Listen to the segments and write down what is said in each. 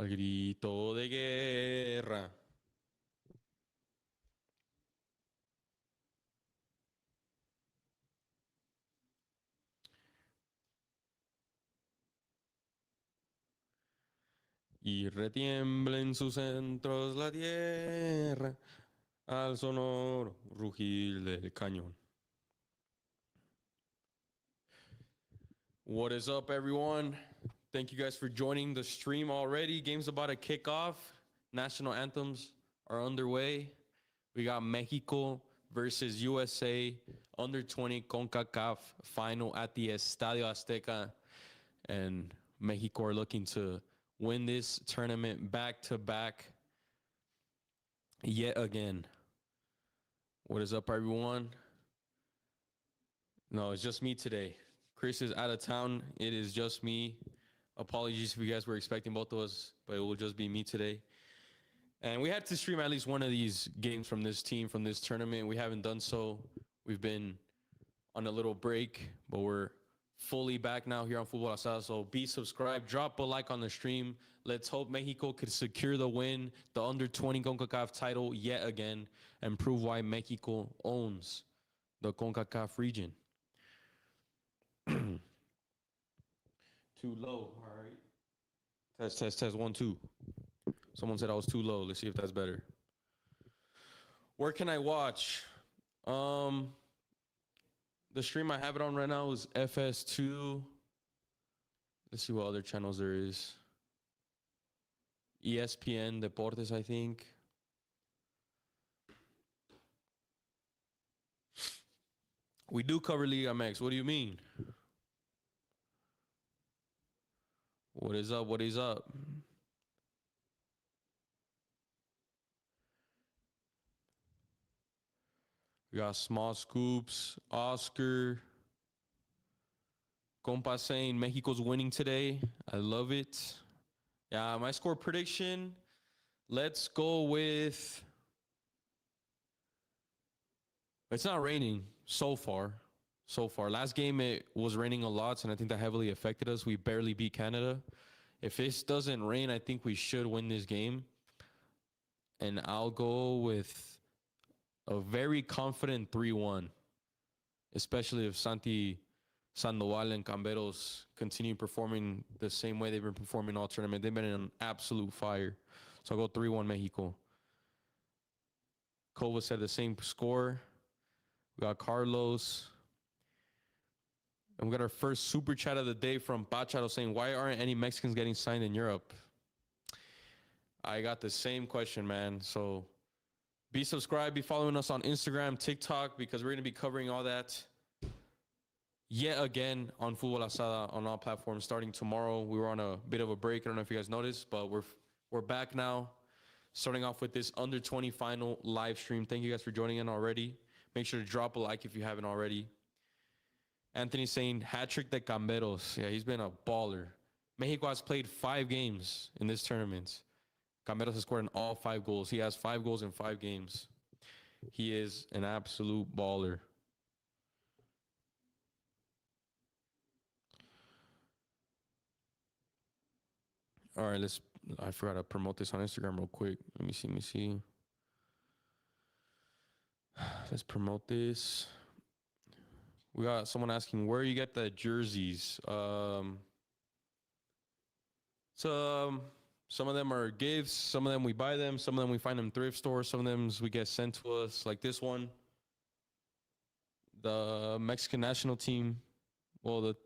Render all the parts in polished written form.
Al grito de guerra. Y retiembla en sus centros la tierra al sonoro rugir del cañón. What is up, everyone? Thank you guys for joining the stream already. Game's about to kick off. National anthems are underway. We got Mexico versus USA under 20 CONCACAF final at the Estadio Azteca. And Mexico are looking to win this tournament back to back yet again. What is up, everyone? No, it's just me today. Chris is out of town. It is just me. Apologies if you guys were expecting both of us, but it will just be me today. And we had to stream at least one of these games from this team, from this tournament. We haven't done so. We've been on a little break, but we're fully back now here on Futbol Asada. So be subscribed, drop a like on the stream. Let's hope Mexico could secure the win, the under 20 CONCACAF title yet again, and prove why Mexico owns the CONCACAF region. Too low. All right. Test, test, test. 1, 2. Someone said I was too low. Let's see if that's better. Where can I watch? The stream I have it on right now is FS2. Let's see what other channels there is. ESPN Deportes, I think. We do cover Liga MX. What do you mean? What is up? What is up? We got Small Scoops, Oscar. Compa saying Mexico's winning today. I love it. Yeah, my score prediction. Let's go with... It's not raining so far. Last game, it was raining a lot, and I think that heavily affected us. We barely beat Canada. If this doesn't rain, I think we should win this game. And I'll go with a very confident 3-1, especially if Santi Sandoval and Camberos continue performing the same way they've been performing all tournament. They've been in an absolute fire. So I'll go 3-1 Mexico. Kova said the same score. We got Carlos. And we got our first super chat of the day from Pacharo saying, why aren't any Mexicans getting signed in Europe? I got the same question, man. So be subscribed, be following us on Instagram, TikTok, because we're going to be covering all that yet again on Futbol Asada on all platforms starting tomorrow. We were on a bit of a break. I don't know if you guys noticed, but we're back now, starting off with this under 20 final live stream. Thank you guys for joining in already. Make sure to drop a like if you haven't already. Anthony saying hat-trick de Camberos. Yeah, he's been a baller. Mexico has played 5 games in this tournament. Camberos has scored in all 5 goals. He has 5 goals in 5 games. He is an absolute baller. All right, I forgot to promote this on Instagram real quick. Let me see. Let's promote this. We got someone asking where you get the jerseys. Some of them are gifts. Some of them we buy them. Some of them we find in thrift stores. Some of them we get sent to us, like this one. The Mexican national team, well, the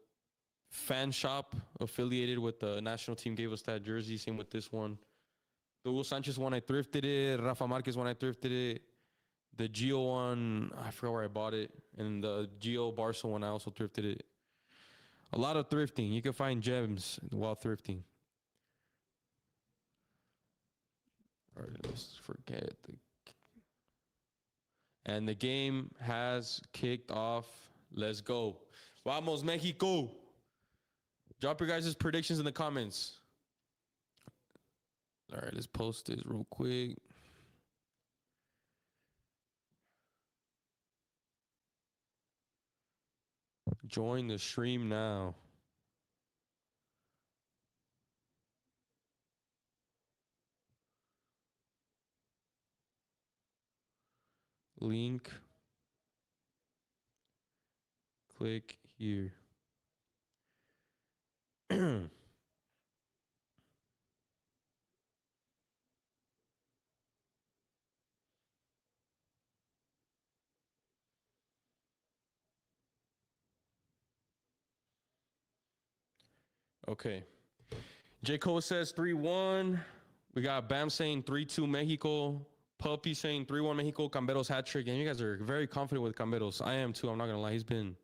fan shop affiliated with the national team gave us that jersey. Same with this one. The Hugo Sanchez one, I thrifted it. Rafa Marquez one, I thrifted it. The Gio one, I forgot where I bought it. And the Gio Barca one, I also thrifted it. A lot of thrifting. You can find gems while thrifting. All right, let's forget. And the game has kicked off. Let's go. Vamos, Mexico. Drop your guys' predictions in the comments. All right, let's post this real quick. Join the stream now. link. Click here. Okay. J. Cole says 3-1. We got Bam saying 3-2 Mexico. Puppy saying 3-1 Mexico. Camberos hat trick. And you guys are very confident with Camberos. I am too. I'm not going to lie. He's been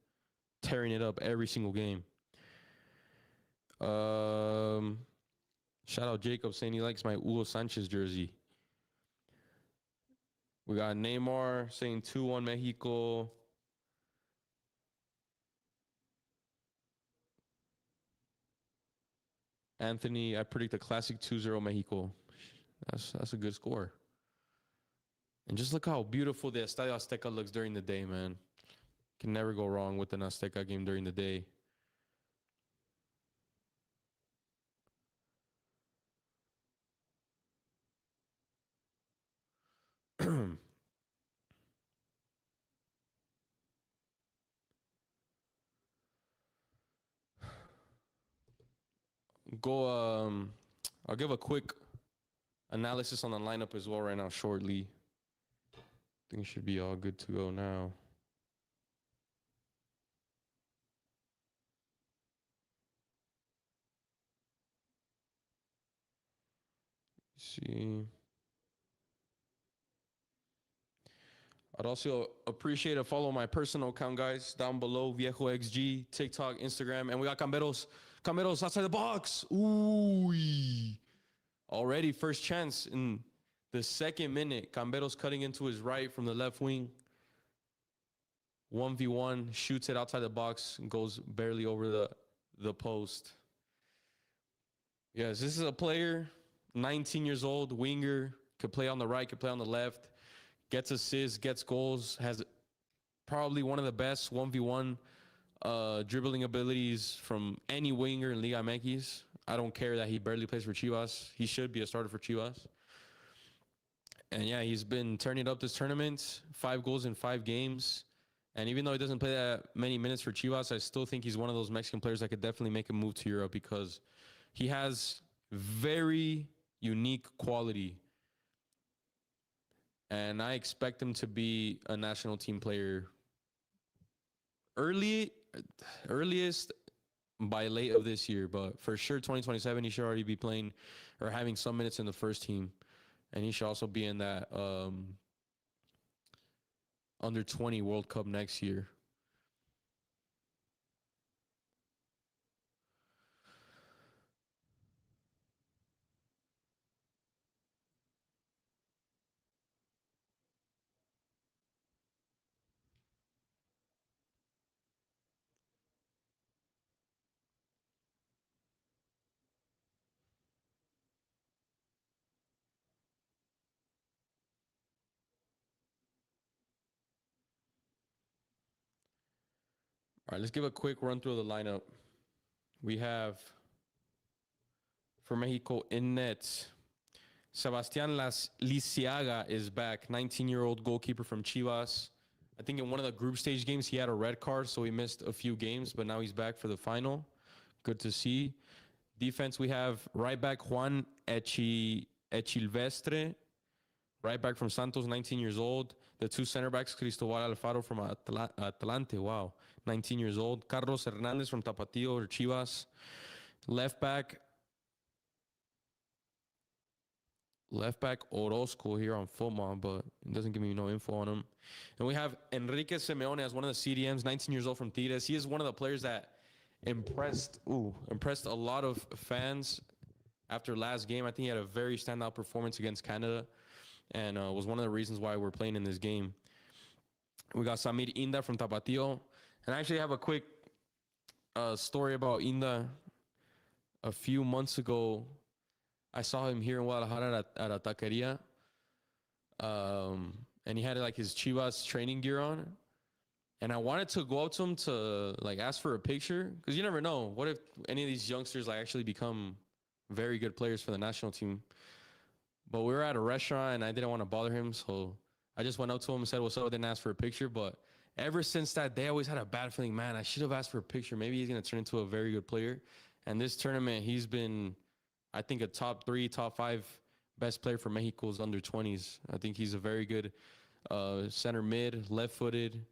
tearing it up every single game. Shout out Jacob saying he likes my Hugo Sanchez jersey. We got Neymar saying 2-1 Mexico. Anthony, I predict a classic 2-0 Mexico. That's a good score. And just look how beautiful the Estadio Azteca looks during the day, man. Can never go wrong with an Azteca game during the day. I'll give a quick analysis on the lineup as well right now shortly. I think it should be all good to go now. See. I'd also appreciate a follow my personal account, guys, down below, Viejo XG, TikTok, Instagram, and we got Camberos outside the box. Ooh. Already first chance in the second minute. Camberos cutting into his right from the left wing. 1v1, shoots it outside the box, and goes barely over the post. Yes, this is a player, 19 years old, winger, could play on the right, could play on the left, gets assists, gets goals, has probably one of the best 1v1 dribbling abilities from any winger in Liga MX. I don't care that he barely plays for Chivas. He should be a starter for Chivas. And yeah, he's been turning up this tournament, 5 goals in 5 games. And even though he doesn't play that many minutes for Chivas, I still think he's one of those Mexican players that could definitely make a move to Europe because he has very unique quality. And I expect him to be a national team player earliest by late of this year, but for sure 2027 he should already be playing or having some minutes in the first team, and he should also be in that under 20 World Cup next year. All right, let's give a quick run through the lineup. We have for Mexico in net, Sebastián Lisiaga is back, 19-year-old goalkeeper from Chivas. I think in one of the group stage games he had a red card, so he missed a few games, but now he's back for the final. Good to see. Defense, we have right back Juan Echilvestre, right back from Santos, 19 years old. The 2 center backs, Cristobal Alfaro from Atlante, wow, 19 years old. Carlos Hernandez from Tapatío or Chivas. Left back Orozco here on Foma, but it doesn't give me no info on him. And we have Enrique Simeone as one of the CDMs, 19 years old from Tigres. He is one of the players that impressed a lot of fans after last game. I think he had a very standout performance against Canada and was one of the reasons why we're playing in this game. We got Samir Inda from Tapatío. And I actually have a quick story about Inda. A few months ago, I saw him here in Guadalajara at a taqueria. And he had like his Chivas training gear on. And I wanted to go up to him to like ask for a picture, because you never know. What if any of these youngsters like actually become very good players for the national team? But we were at a restaurant and I didn't want to bother him, so I just went up to him and said, "What's up?" I didn't ask for a picture, but ever since that day, I always had a bad feeling. Man, I should have asked for a picture. Maybe he's gonna turn into a very good player. And this tournament, he's been, I think, a top 3, top 5 best player for Mexico's under 20s. I think he's a very good center mid, left-footed,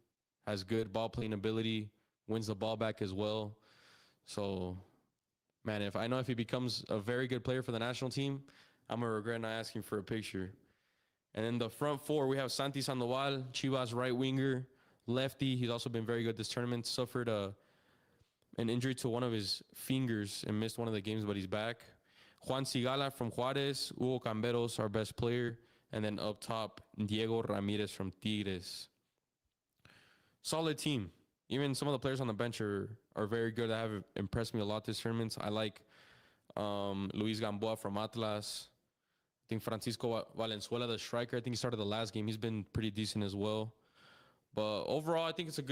has good ball playing ability, wins the ball back as well. So, man, if he becomes a very good player for the national team, I'm gonna regret not asking for a picture. And then the front 4, we have Santi Sandoval, Chivas right winger, lefty. He's also been very good this tournament. Suffered an injury to one of his fingers and missed one of the games, but he's back. Juan Sigala from Juarez, Hugo Camberos, our best player, and then up top, Diego Ramirez from Tigres. Solid team. Even some of the players on the bench are very good. That have impressed me a lot this tournament. I like Luis Gamboa from Atlas. I think Francisco Valenzuela, the striker, I think he started the last game. He's been pretty decent as well. But overall, I think it's a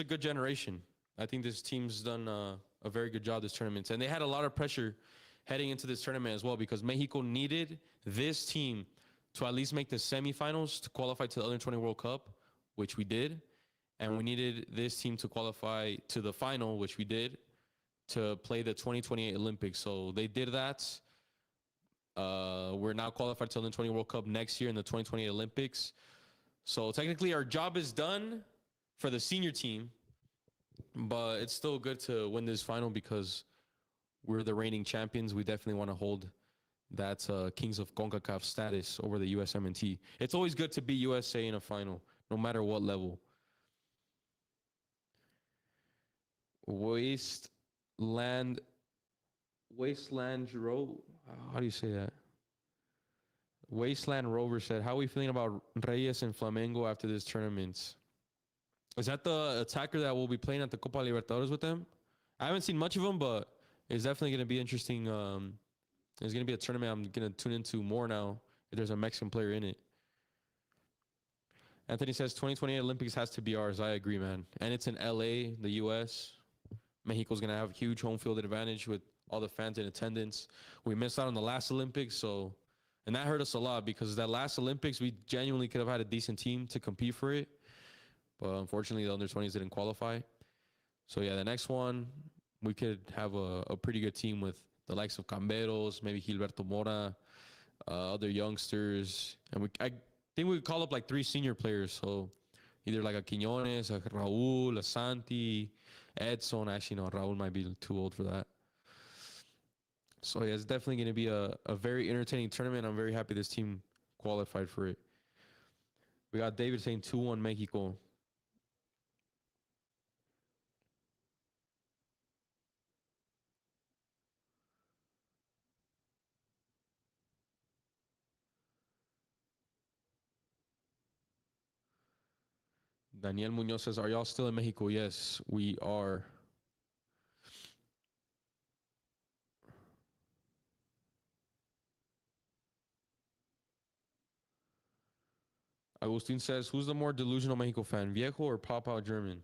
good generation. I think this team's done a very good job this tournament. And they had a lot of pressure heading into this tournament as well, because Mexico needed this team to at least make the semifinals to qualify to the Under-20 World Cup, which we did. And we needed this team to qualify to the final, which we did, to play the 2028 Olympics. So they did that. We're now qualified to the Under-20 World Cup next year in the 2028 Olympics. So technically our job is done for the senior team, but it's still good to win this final because we're the reigning champions. We definitely want to hold that Kings of CONCACAF status over the USMNT. It's always good to beat USA in a final, no matter what level. Wasteland Row. How do you say that? Wasteland Rover said, "How are we feeling about Reyes and Flamengo after this tournament?" Is that the attacker that will be playing at the Copa Libertadores with them? I haven't seen much of him, but it's definitely going to be interesting. There's going to be a tournament I'm going to tune into more now if there's a Mexican player in it. Anthony says 2028 Olympics has to be ours. I agree, man. And it's in LA, the US. Mexico's going to have a huge home field advantage with all the fans in attendance. We missed out on the last Olympics, and that hurt us a lot because that last Olympics, we genuinely could have had a decent team to compete for it. But unfortunately, the under-20s didn't qualify. So, yeah, the next one, we could have a pretty good team with the likes of Camberos, maybe Gilberto Mora, other youngsters. And I think we could call up like 3 senior players. So either like a Quiñones, a Raúl, a Santi, Edson. Actually, no, Raúl might be too old for that. So, yeah, it's definitely going to be a very entertaining tournament. I'm very happy this team qualified for it. We got David saying 2-1 Mexico. Daniel Munoz says, "Are y'all still in Mexico?" Yes, we are. Agustin says, "Who's the more delusional Mexico fan, Viejo or Pop Out German?"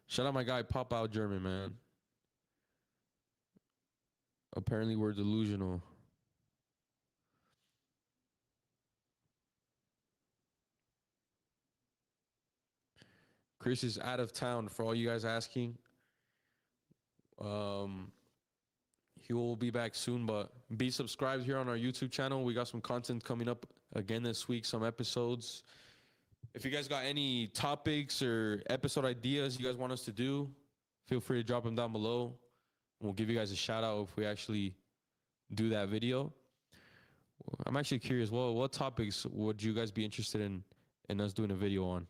Shout out my guy, Pop Out German, man. Apparently, we're delusional. Chris is out of town, for all you guys asking. He will be back soon, but be subscribed here on our YouTube channel. We got some content coming up again this week, some episodes. If you guys got any topics or episode ideas you guys want us to do, feel free to drop them down below. We'll give you guys a shout out if we actually do that video. I'm actually curious, what topics would you guys be interested in us doing a video on?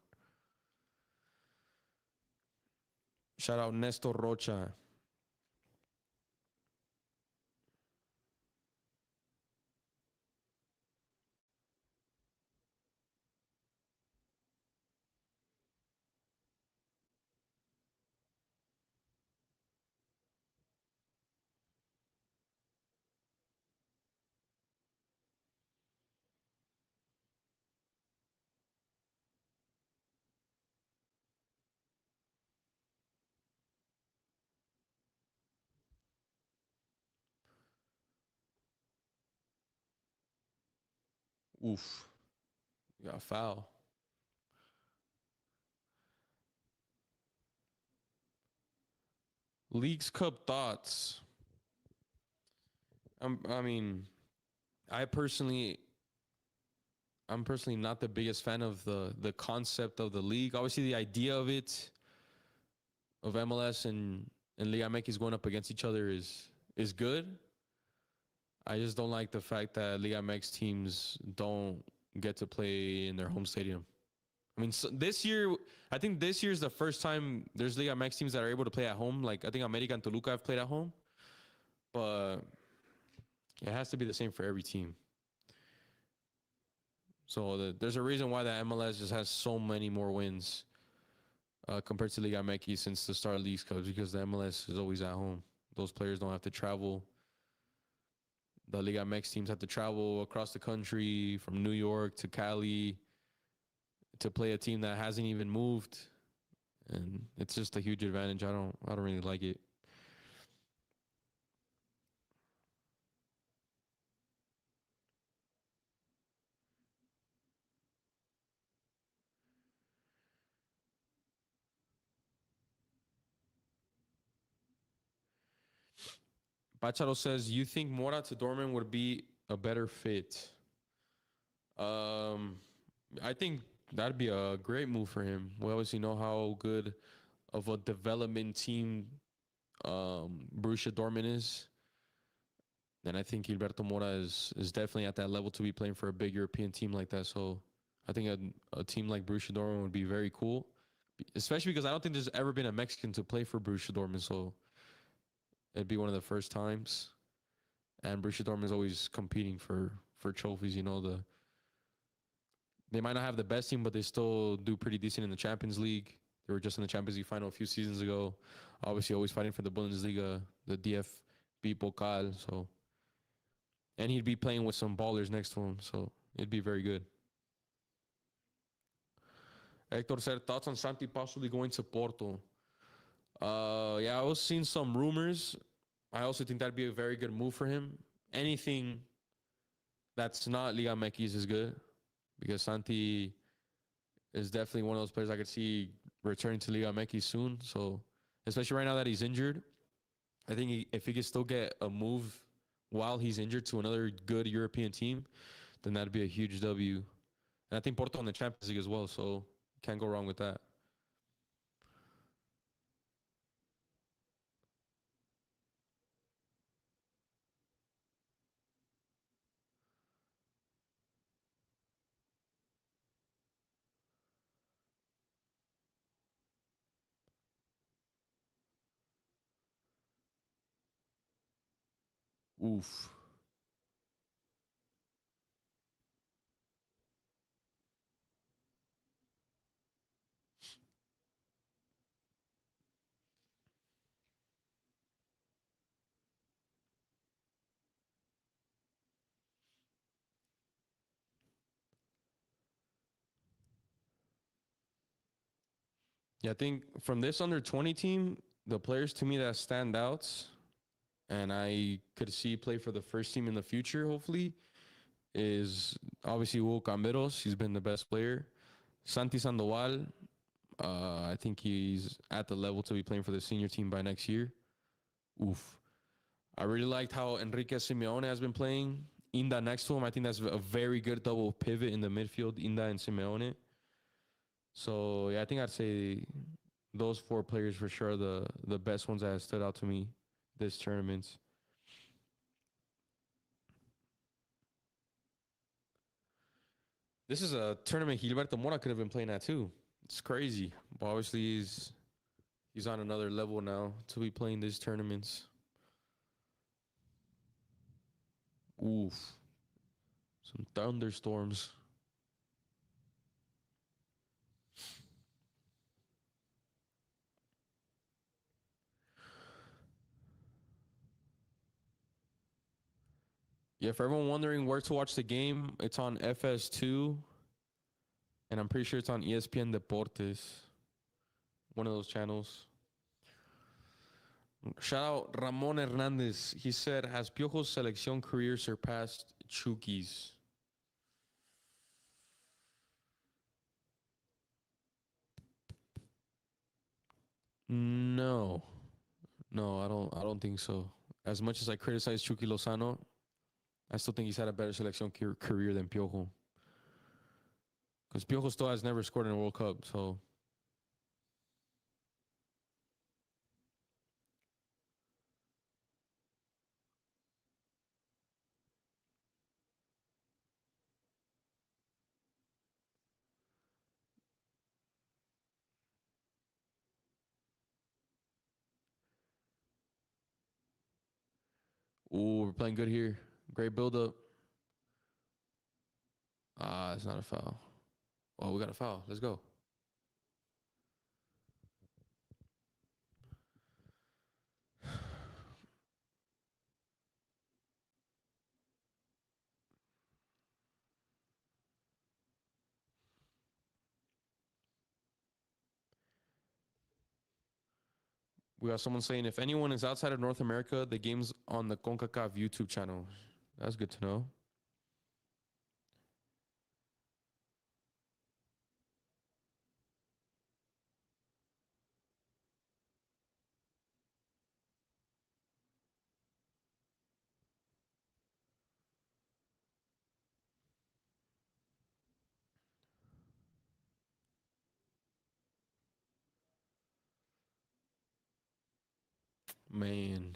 Shout out Nestor Rocha. Oof. We got a foul. Leagues Cup thoughts. I mean, I personally, I'm personally not the biggest fan of the concept of the league. Obviously, the idea of it, of MLS and Liga MX going up against each other is good. I just don't like the fact that Liga MX teams don't get to play in their home stadium. I mean, so this year, I think this year is the first time there's Liga MX teams that are able to play at home. Like, I think America and Toluca have played at home, but it has to be the same for every team. So there's a reason why the MLS just has so many more wins compared to Liga MX since the start of Leagues Cups, because the MLS is always at home. Those players don't have to travel. The Liga MX teams have to travel across the country from New York to Cali to play a team that hasn't even moved, and it's just a huge advantage. I don't really like it. Bacharo says, you think Mora to Dortmund would be a better fit? Um, I think that'd be a great move for him. We obviously know how good of a development team Borussia Dortmund is. And I think Gilberto Mora is definitely at that level to be playing for a big European team like that. So I think a team like Borussia Dortmund would be very cool, especially because I don't think there's ever been a Mexican to play for Borussia Dortmund. So it'd be one of the first times. And Borussia Dortmund is always competing for trophies. You know, they might not have the best team, but they still do pretty decent in the Champions League. They were just in the Champions League final a few seasons ago. Obviously, always fighting for the Bundesliga, the DFB Pokal. So, and he'd be playing with some ballers next to him. So it'd be very good. Hector said, thoughts on Santi possibly going to Porto? Yeah, I was seeing some rumors. I also think that'd be a very good move for him. Anything that's not Liga MX is good, because Santi is definitely one of those players I could see returning to Liga MX soon. So, especially right now that he's injured, I think if he could still get a move while he's injured to another good European team, then that'd be a huge W. And I think Porto in the Champions League as well, so can't go wrong with that. Oof. Yeah, I think from this under 20 team, the players to me that stand out and I could see play for the first team in the future, hopefully, is obviously Hugo Camberos. He's been the best player. Santi Sandoval, I think he's at the level to be playing for the senior team by next year. Oof. I really liked how Enrique Simeone has been playing. Inda next to him, I think that's a very good double pivot in the midfield, Inda and Simeone. So, yeah, I think I'd say those four players for sure are the best ones that have stood out to me this tournament. This is a tournament Gilberto Mora could have been playing at too. It's crazy. But obviously he's on another level now to be playing these tournaments. Oof. Some thunderstorms. Yeah, for everyone wondering where to watch the game, it's on FS2. And I'm pretty sure it's on ESPN Deportes. One of those channels. Shout out Ramon Hernandez. He said, has Piojo's selección career surpassed Chucky's? No. No, I don't think so. As much as I criticize Chucky Lozano, I still think he's had a better selection career than Piojo. Because Piojo still has never scored in a World Cup. So, ooh, we're playing good here. Great build up. Ah, it's not a foul. Oh, we got a foul. Let's go. We got someone saying if anyone is outside of North America, the game's on the CONCACAF YouTube channel. That's good to know. Man.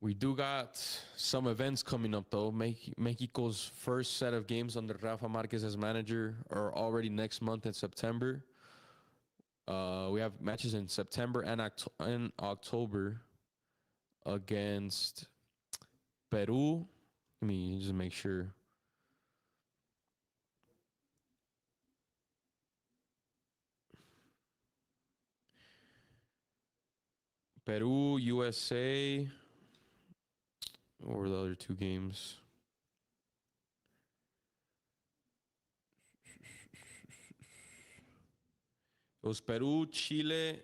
We do got some events coming up though. Mexico's first set of games under Rafa Marquez as manager are already next month in September. We have matches in September and October against Peru. Let me just make sure. Peru, USA. What were the other two games? It was Peru, Chile,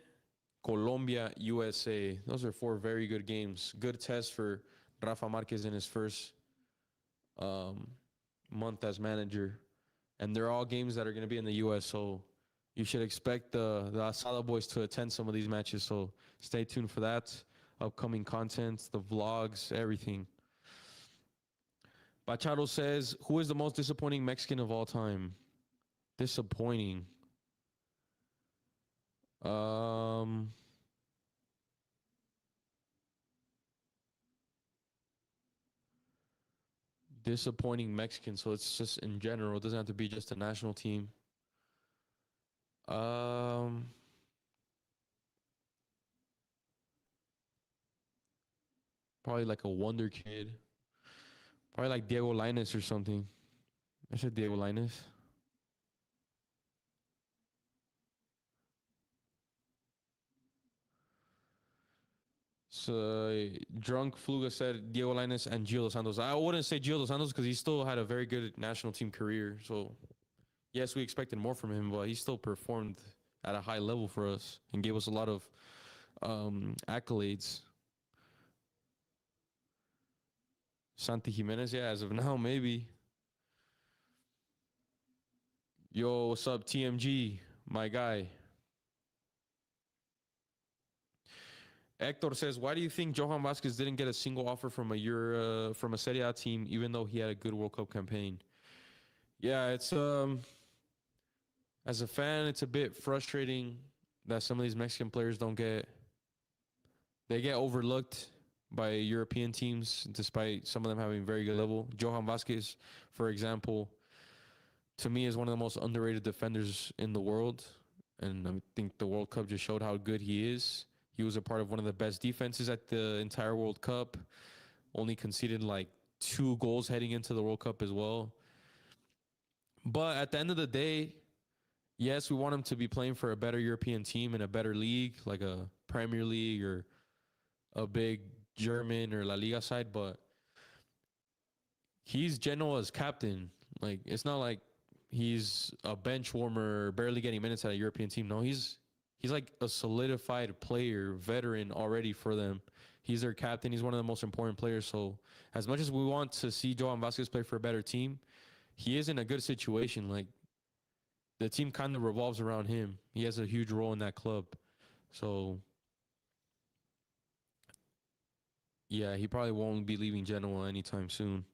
Colombia, USA. Those are four very good games. Good test for Rafa Marquez in his first um, month as manager. And they're all games that are going to be in the U.S. So you should expect the Asada boys to attend some of these matches. So stay tuned for that. Upcoming content, the vlogs, everything. Bachado says, who is the most disappointing Mexican of all time? Disappointing. Um, Disappointing Mexican. So it's just in general. It doesn't have to be just a national team. Um, Probably like a wonder kid. Probably like Diego Lainez or something. I said Diego Lainez. So drunk Fluga said Diego Lainez and Gio Dos Santos. I wouldn't say Gio Dos Santos because he still had a very good national team career. So yes, we expected more from him, but he still performed at a high level for us and gave us a lot of accolades. Santi Jimenez, yeah, as of now, maybe. Yo, what's up, TMG, my guy? Hector says, why do you think Johan Vasquez didn't get a single offer from a Serie A team, even though he had a good World Cup campaign? Yeah, it's as a fan, it's a bit frustrating that some of these Mexican players they get overlooked by European teams, despite some of them having very good level. Johan Vasquez, for example, to me is one of the most underrated defenders in the world. And I think the World Cup just showed how good he is. He was a part of one of the best defenses at the entire World Cup. Only conceded like 2 goals heading into the World Cup as well. But at the end of the day, yes, we want him to be playing for a better European team in a better league, like a Premier League or a big German or La Liga side. But he's Genoa's captain. Like, it's not like he's a bench warmer, barely getting minutes at a European team. No, he's like a solidified player, veteran already for them. He's their captain. He's one of the most important players. So as much as we want to see Johan Vasquez play for a better team, he is in a good situation. Like, the team kind of revolves around him. He has a huge role in that club. So yeah, he probably won't be leaving Genoa anytime soon.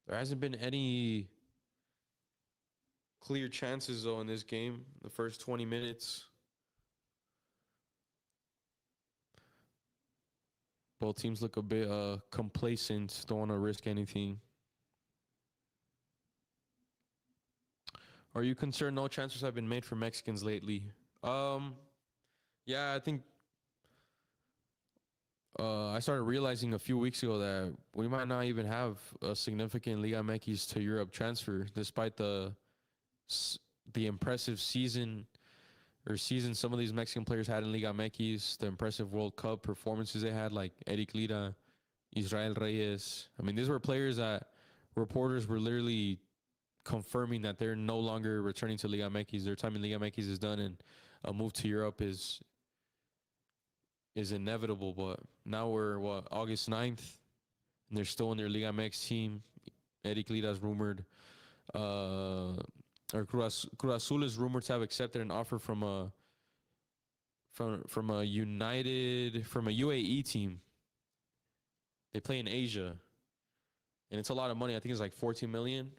There hasn't been any clear chances though in this game. The first 20 minutes, both teams look a bit complacent. Don't want to risk anything. Are you concerned no transfers have been made for Mexicans lately? Yeah, I think I started realizing a few weeks ago that we might not even have a significant Liga MX to Europe transfer, despite the impressive season some of these Mexican players had in Liga MX, the impressive World Cup performances they had, like Eric Lira, Israel Reyes. I mean, these were players that reporters were literally confirming that they're no longer returning to Liga MX. Their time in Liga MX is done, and a move to Europe is inevitable. But now we're August 9th, and they're still in their Liga MX team. Eric Lira is rumored, or Cruz Azul is rumored to have accepted an offer from a UAE team. They play in Asia, and it's a lot of money. I think it's like 14 million.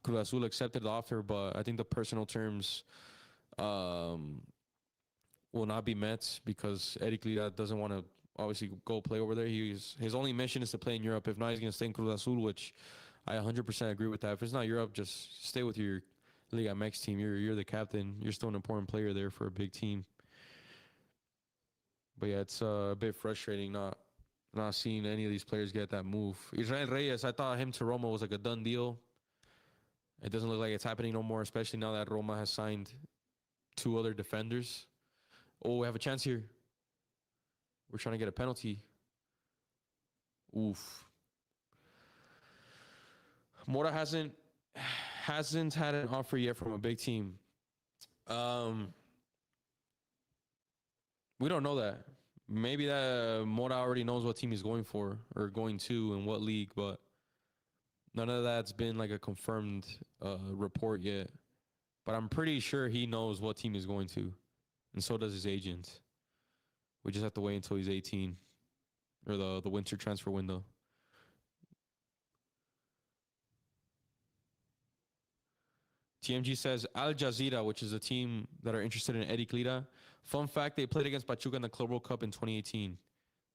Cruz Azul accepted the offer, but I think the personal terms will not be met because Eric Lira doesn't want to obviously go play over there. His only mission is to play in Europe. If not, he's going to stay in Cruz Azul, which I 100% agree with that. If it's not Europe, just stay with your Liga MX team. You're the captain. You're still an important player there for a big team. But yeah, it's a bit frustrating not seeing any of these players get that move. Israel Reyes, I thought him to Roma was like a done deal. It doesn't look like it's happening no more, especially now that Roma has signed 2 other defenders. Oh, we have a chance here. We're trying to get a penalty. Oof. Mora hasn't had an offer yet from a big team. We don't know that. Maybe that Mora already knows what team he's going for or going to and what league, but none of that's been like a confirmed report yet. But I'm pretty sure he knows what team he's going to, and so does his agent. We just have to wait until he's 18, or the winter transfer window. TMG says Al Jazeera, which is a team that are interested in Eric Lira. Fun fact, they played against Pachuca in the Club World Cup in 2018.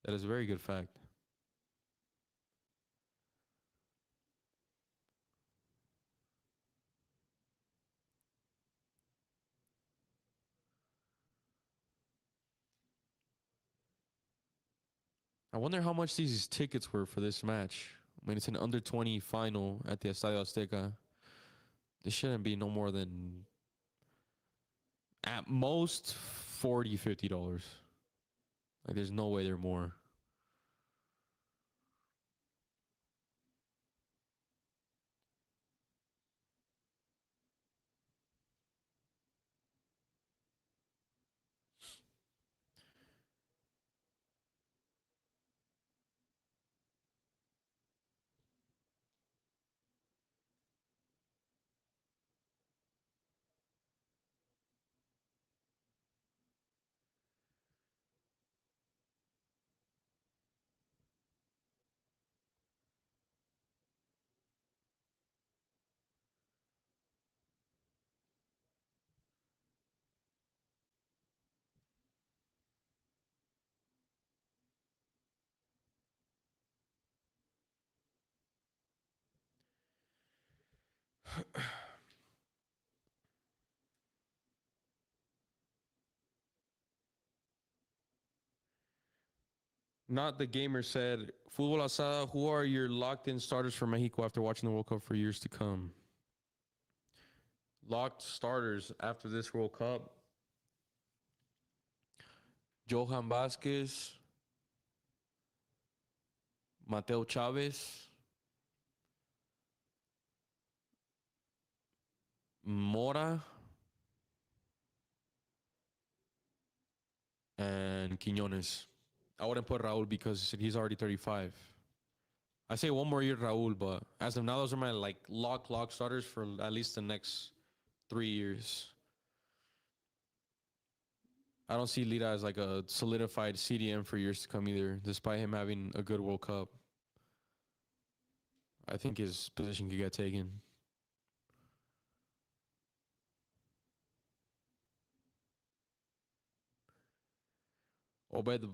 That is a very good fact. I wonder how much these tickets were for this match. I mean, it's an under 20 final at the Estadio Azteca. This shouldn't be no more than, at most, $40, $50. Like, there's no way they're more. Not the gamer said, Futbol Asada, who are your locked-in starters for Mexico after watching the World Cup for years to come? Locked starters after this World Cup. Johan Vasquez, Mateo Chavez, Mora and Quiñones. I wouldn't put Raul because he's already 35. I say one more year Raul, but as of now, those are my like lock starters for at least the next 3 years. I don't see Lira as like a solidified CDM for years to come either, despite him having a good World Cup. I think his position could get taken. Obed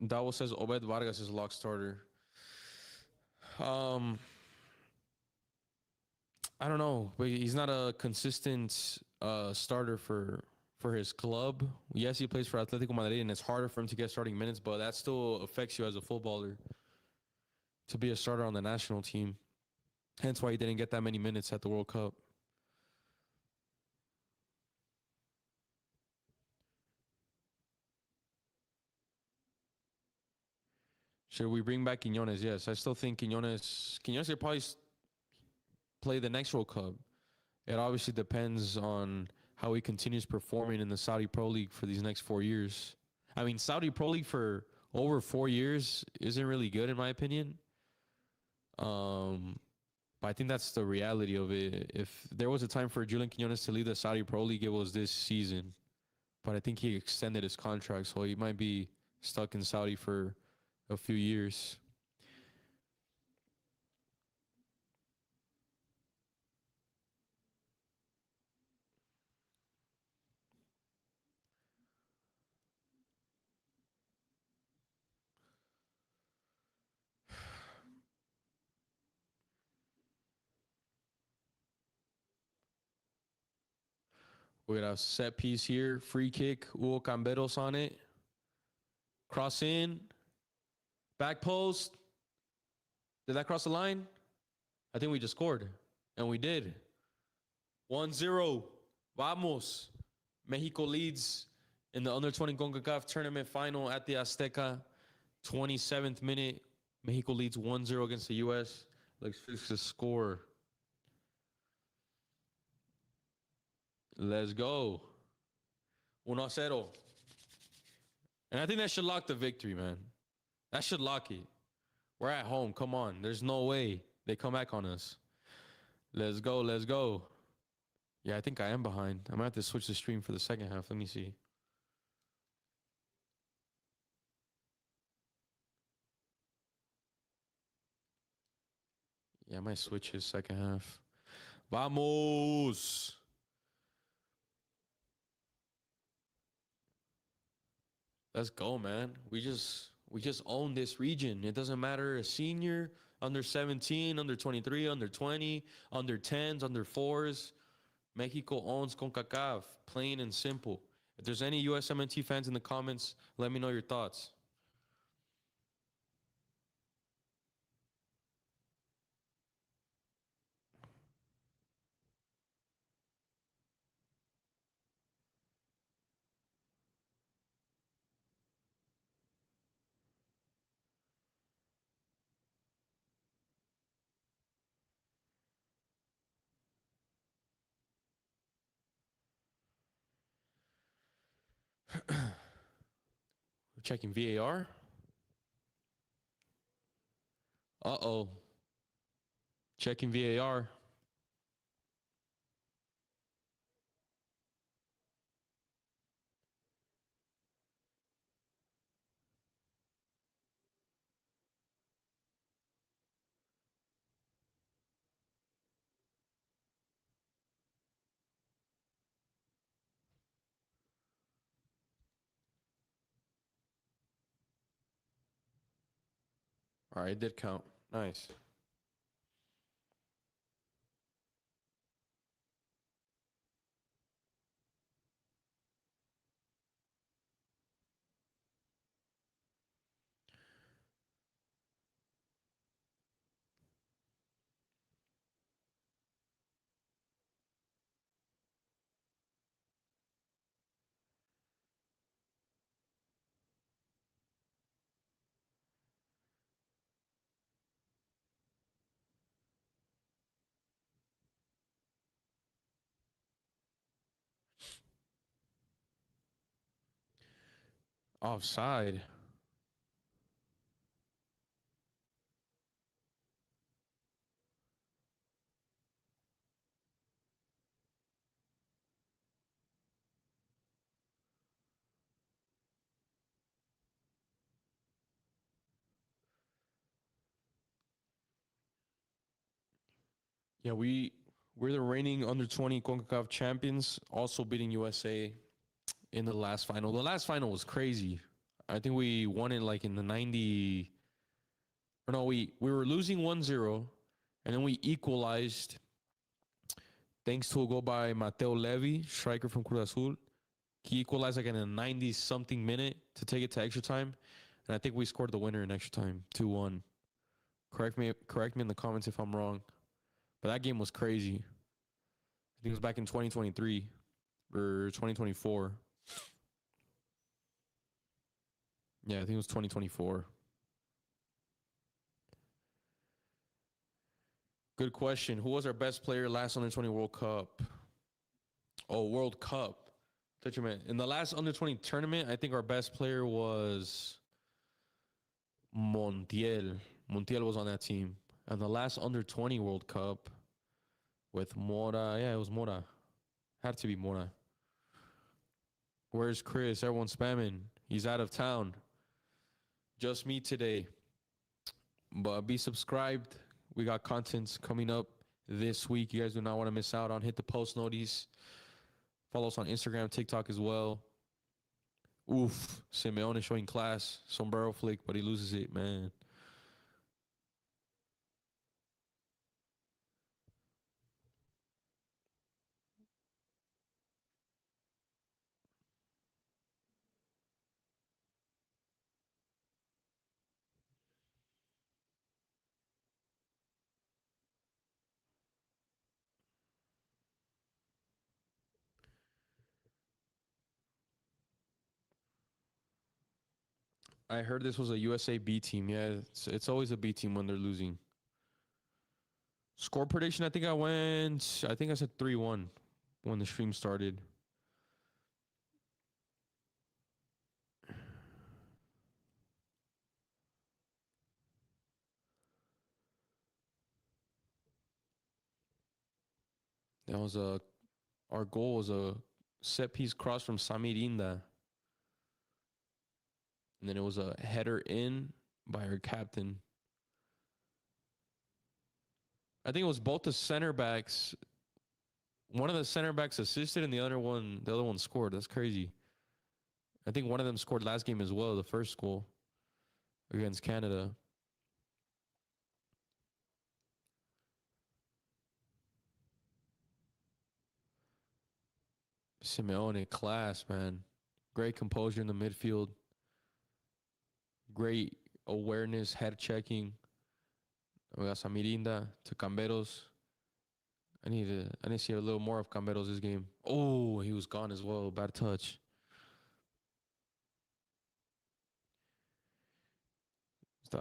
Dawo says Obed Vargas is lock starter. I don't know, but he's not a consistent starter for his club. Yes, he plays for Atletico Madrid, and it's harder for him to get starting minutes, but that still affects you as a footballer to be a starter on the national team. Hence why he didn't get that many minutes at the World Cup. Should we bring back Quiñones? Yes, I still think Quiñones could probably play the next World Cup. It obviously depends on how he continues performing in the Saudi Pro League for these next 4 years. I mean, Saudi Pro League for over 4 years isn't really good in my opinion. But I think that's the reality of it. If there was a time for Julian Quiñones to leave the Saudi Pro League, it was this season. But I think he extended his contract, so he might be stuck in Saudi for a few years. We got a set piece here. Free kick. Hugo Camberos on it. Cross in. Back post. Did that cross the line? I think we just scored. And we did. 1-0. Vamos. Mexico leads in the Under-20 CONCACAF Tournament Final at the Azteca. 27th minute. Mexico leads 1-0 against the U.S. Let's fix the score. Let's go. 1-0. And I think that should lock the victory, man. That should lock it. We're at home. Come on. There's no way they come back on us. Let's go. Let's go. Yeah, I think I am behind. I might have to switch the stream for the second half. Let me see. Yeah, I might switch his second half. Vamos. Let's go, man. We just own this region. It doesn't matter a senior, under 17, under 23, under 20, under 10s, under 4s. Mexico owns CONCACAF, plain and simple. If there's any USMNT fans in the comments, let me know your thoughts. We're checking VAR. Uh-oh. Checking VAR. All right, it did count. Nice. Offside. Yeah, we're the reigning under 20 CONCACAF champions, also beating USA in the last final. The last final was crazy. I think we won it like in the 90, or no, we were losing 1-0 and then we equalized thanks to a goal by Mateo Levy, striker from Cruz Azul. He equalized like in a 90 something minute to take it to extra time. And I think we scored the winner in extra time, 2-1. Correct me in the comments if I'm wrong. But that game was crazy. I think it was back in 2023 or 2024. Yeah, I think it was 2024. Good question. Who was our best player last under 20 World Cup? Oh, World Cup. Touch your man. In the last under 20 tournament, I think our best player was Montiel. Montiel was on that team. And the last under 20 World Cup with Mora. Yeah, it was Mora. Had to be Mora. Where's Chris? Everyone's spamming. He's out of town. Just me today. But be subscribed. We got contents coming up this week. You guys do not want to miss out on. Hit the post notice. Follow us on Instagram, TikTok as well. Oof. Simeone showing class. Sombrero flick, but he loses it, man. I heard this was a USA B team. Yeah, it's always a B team when they're losing. Score prediction, I think I said 3-1 when the stream started. That was our goal was a set piece cross from Samirinda. And then it was a header in by our captain. I think it was both the center backs. One of the center backs assisted and the other one scored. That's crazy. I think one of them scored last game as well, the first goal against Canada. Simeone, class, man. Great composure in the midfield. Great awareness, head checking. We got Samirinda to Camberos. I need to see a little more of Camberos this game. Oh, he was gone as well. Bad touch.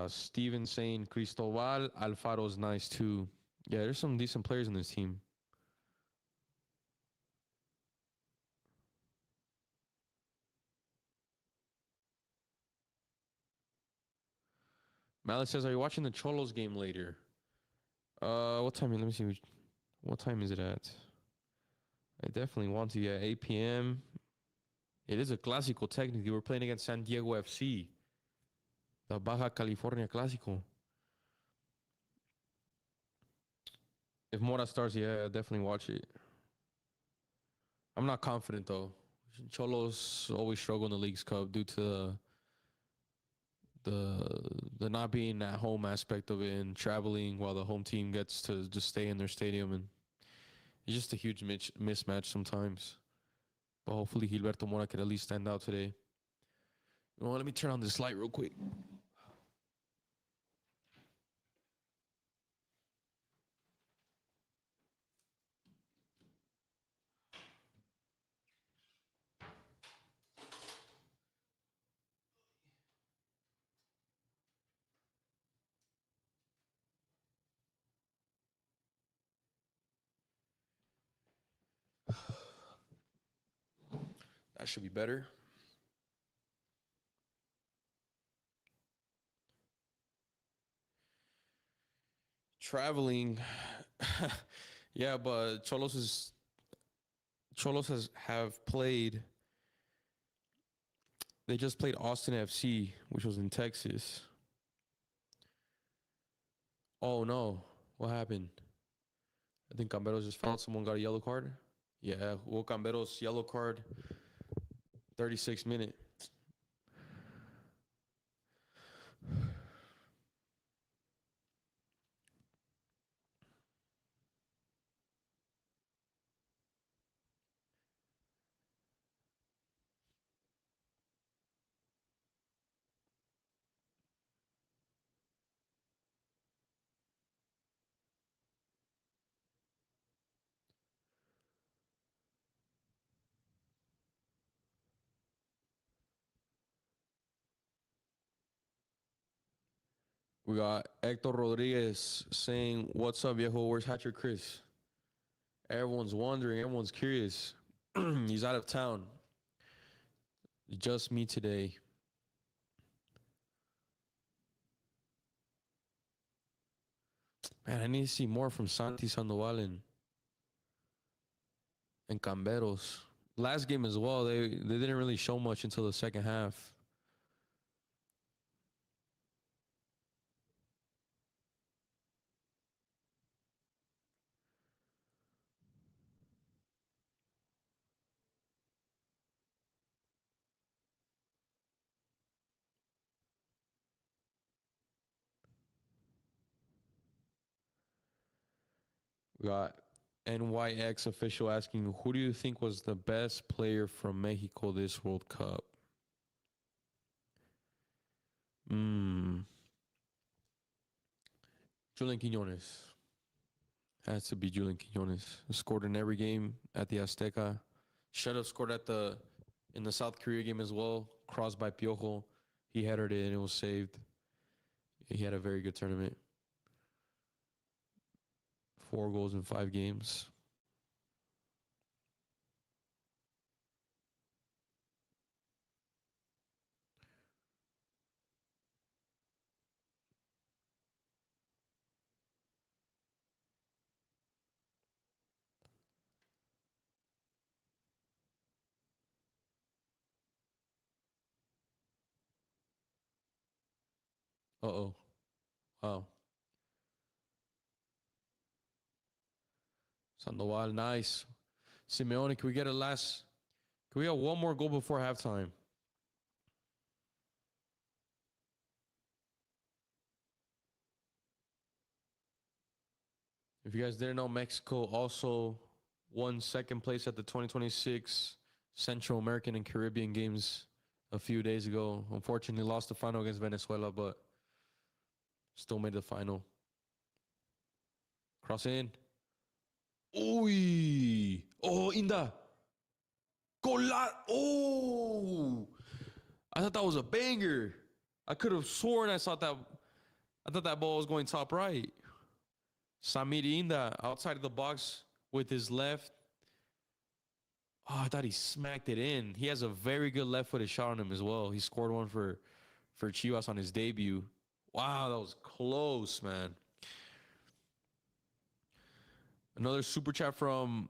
Steven saying Cristobal Alfaro's nice too. Yeah, there's some decent players in this team. Malik says, "Are you watching the Cholos game later?" What time? Let me see. What time is it at? I definitely want to. Yeah, 8 p.m. It is a clásico. Technically, we're playing against San Diego FC, the Baja California Clásico. If Mora starts, yeah, I'll definitely watch it. I'm not confident though. Cholos always struggle in the Leagues Cup due to the not being at home aspect of it and traveling while the home team gets to just stay in their stadium, and it's just a huge mismatch sometimes. But hopefully Gilberto Mora can at least stand out today. Well, let me turn on this light real quick. That should be better. Traveling. Yeah, but Cholos have played. They just played Austin FC, which was in Texas. Oh no, what happened? I think Camberos just found someone got a yellow card. Yeah, Hugo Camberos yellow card, 36 minute. We got Hector Rodriguez saying, "What's up, viejo? Where's Hatcher Chris?" Everyone's wondering. Everyone's curious. He's out of town. Just me today. Man, I need to see more from Santi Sandoval and Camberos. Last game as well, they didn't really show much until the second half. We got NYX official asking, who do you think was the best player from Mexico this World Cup? Julian Quinones. Has to be Julian Quinones. Scored in every game at the Azteca. Should have scored in the South Korea game as well. Crossed by Piojo. He headed it and it was saved. He had a very good tournament. 4 goals in 5 games. Uh-oh. Wow. Sandoval, nice. Simeone, can we get one more goal before halftime? If you guys didn't know, Mexico also won second place at the 2026 Central American and Caribbean Games a few days ago. Unfortunately, lost the final against Venezuela, but still made the final. Cross in. Uy. Oh, Inda. Gola. Oh. I thought that was a banger. I could have sworn I thought that ball was going top right. Samir Inda outside of the box with his left. Oh, I thought he smacked it in. He has a very good left-footed shot on him as well. He scored one for Chivas on his debut. Wow, that was close, man. Another super chat from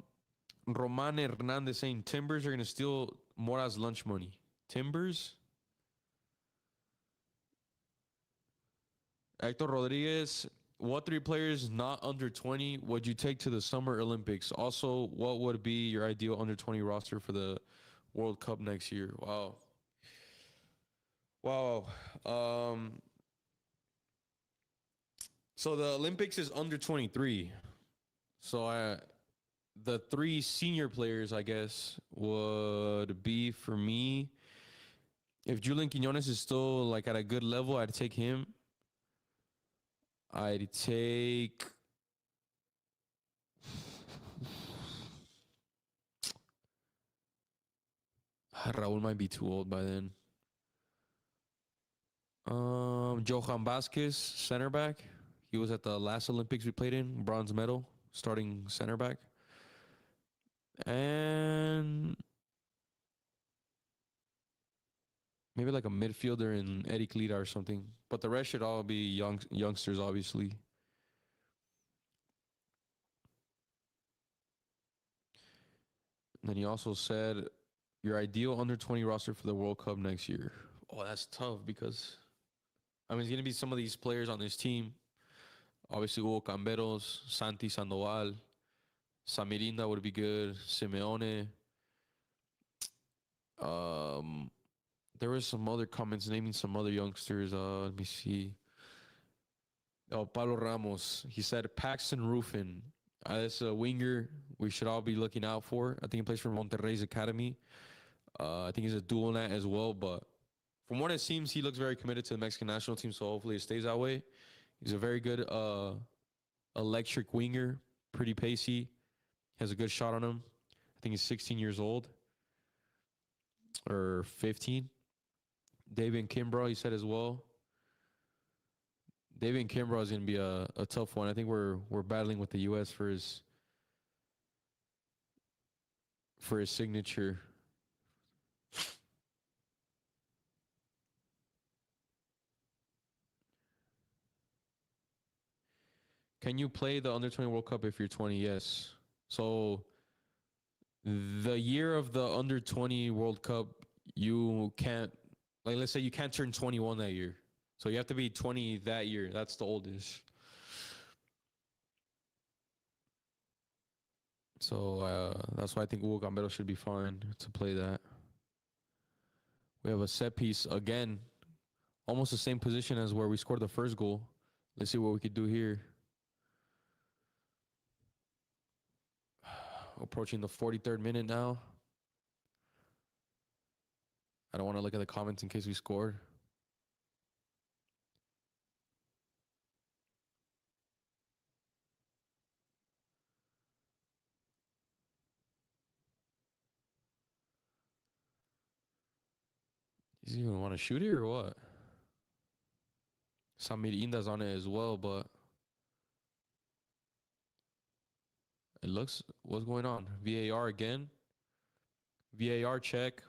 Roman Hernandez saying Timbers are going to steal Mora's lunch money. Timbers? Hector Rodriguez, what 3 players not under 20 would you take to the Summer Olympics? Also, what would be your ideal under 20 roster for the World Cup next year? Wow. Wow. So the Olympics is under 23. So the 3 senior players, I guess, would be for me. If Julian Quinones is still like at a good level, I'd take him. I'd take Raul might be too old by then. Johan Vasquez, center back. He was at the last Olympics we played in, bronze medal, starting center back. And maybe like a midfielder in Eric Lira or something. But the rest should all be youngsters, obviously. And then he also said, your ideal under 20 roster for the World Cup next year. Oh, that's tough because, I mean, it's going to be some of these players on this team. Obviously, Hugo Camberos, Santi Sandoval, Samirinda would be good, Simeone. There was some other comments naming some other youngsters. Let me see. Oh, Paulo Ramos. He said Paxton Rufin. That's a winger we should all be looking out for. I think he plays for Monterrey's academy. I think he's a dual net as well. But from what it seems, he looks very committed to the Mexican national team. So hopefully it stays that way. He's a very good electric winger. Pretty pacey. Has a good shot on him. I think he's 16 years old. Or 15. David Kimbrough, he said as well. David Kimbrough is going to be a tough one. I think we're battling with the U.S. for his signature. Can you play the under 20 World Cup if you're 20? Yes. So the year of the under 20 World Cup, you can't, like, let's say you can't turn 21 that year. So you have to be 20 that year. That's the oldest. So that's why I think Hugo Gambero should be fine to play that. We have a set piece again, almost the same position as where we scored the first goal. Let's see what we could do here. Approaching the 43rd minute now. I don't want to look at the comments in case we scored. Does he even want to shoot it or what? Samir Inda's on it as well, but it looks, what's going on? VAR again. VAR check.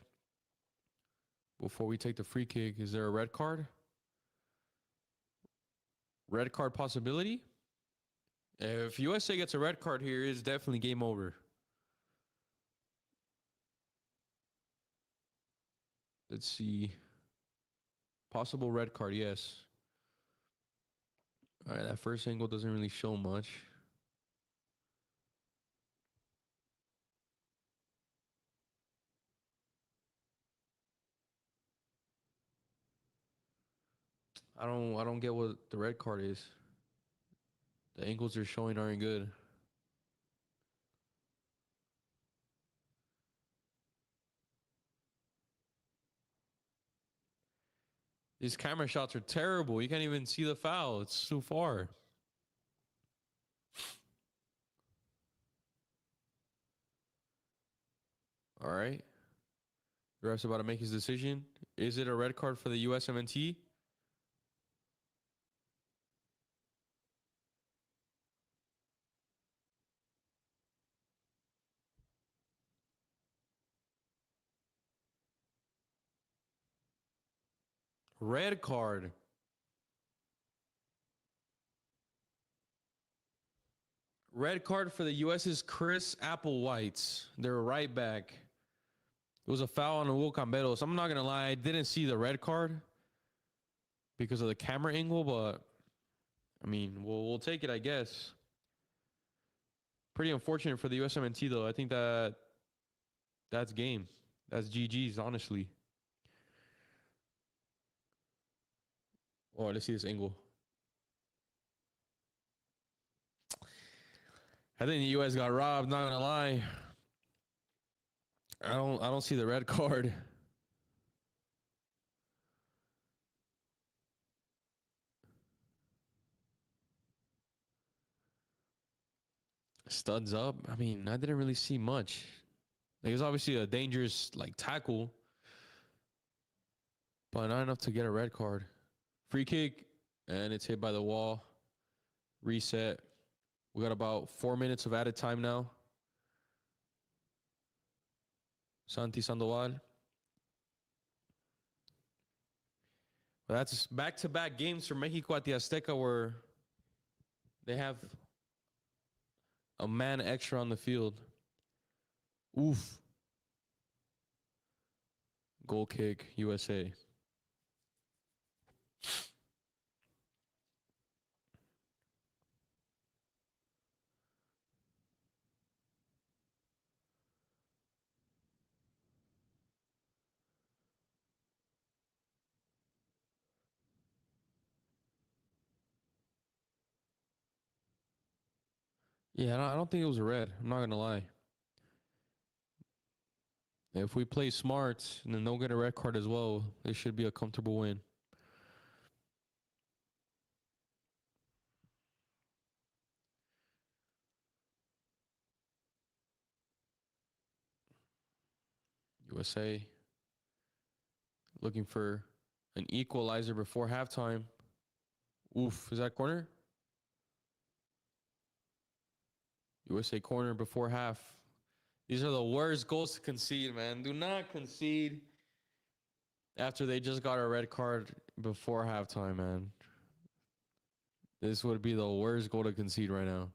Before we take the free kick, is there a red card? Red card possibility? If USA gets a red card here, it's definitely game over. Let's see. Possible red card, yes. All right, that first angle doesn't really show much. I don't get what the red card is. The angles they're showing aren't good. These camera shots are terrible. You can't even see the foul. It's too far. All right. The ref's about to make his decision. Is it a red card for the USMNT? Red card. Red card for the U.S.'s Chris Applewhites. They're right back. It was a foul on Hugo Camberos. I'm not going to lie. I didn't see the red card because of the camera angle, but, I mean, we'll take it, I guess. Pretty unfortunate for the USMNT, though. I think that's game. That's GG's, honestly. Oh, let's see this angle. I think the U.S. got robbed, not gonna lie. I don't see the red card. Studs up. I mean, I didn't really see much. Like, it was obviously a dangerous, like, tackle, but not enough to get a red card. Free kick, and it's hit by the wall. Reset. We got about 4 minutes of added time now. Santi Sandoval. But that's back-to-back games for Mexico at the Azteca where they have a man extra on the field. Oof. Goal kick, USA. Yeah, I don't think it was a red. I'm not going to lie. If we play smart and then they'll get a red card as well, it should be a comfortable win. USA looking for an equalizer before halftime. Oof, is that corner? USA corner before half. These are the worst goals to concede, man. Do not concede after they just got a red card before halftime, man. This would be the worst goal to concede right now.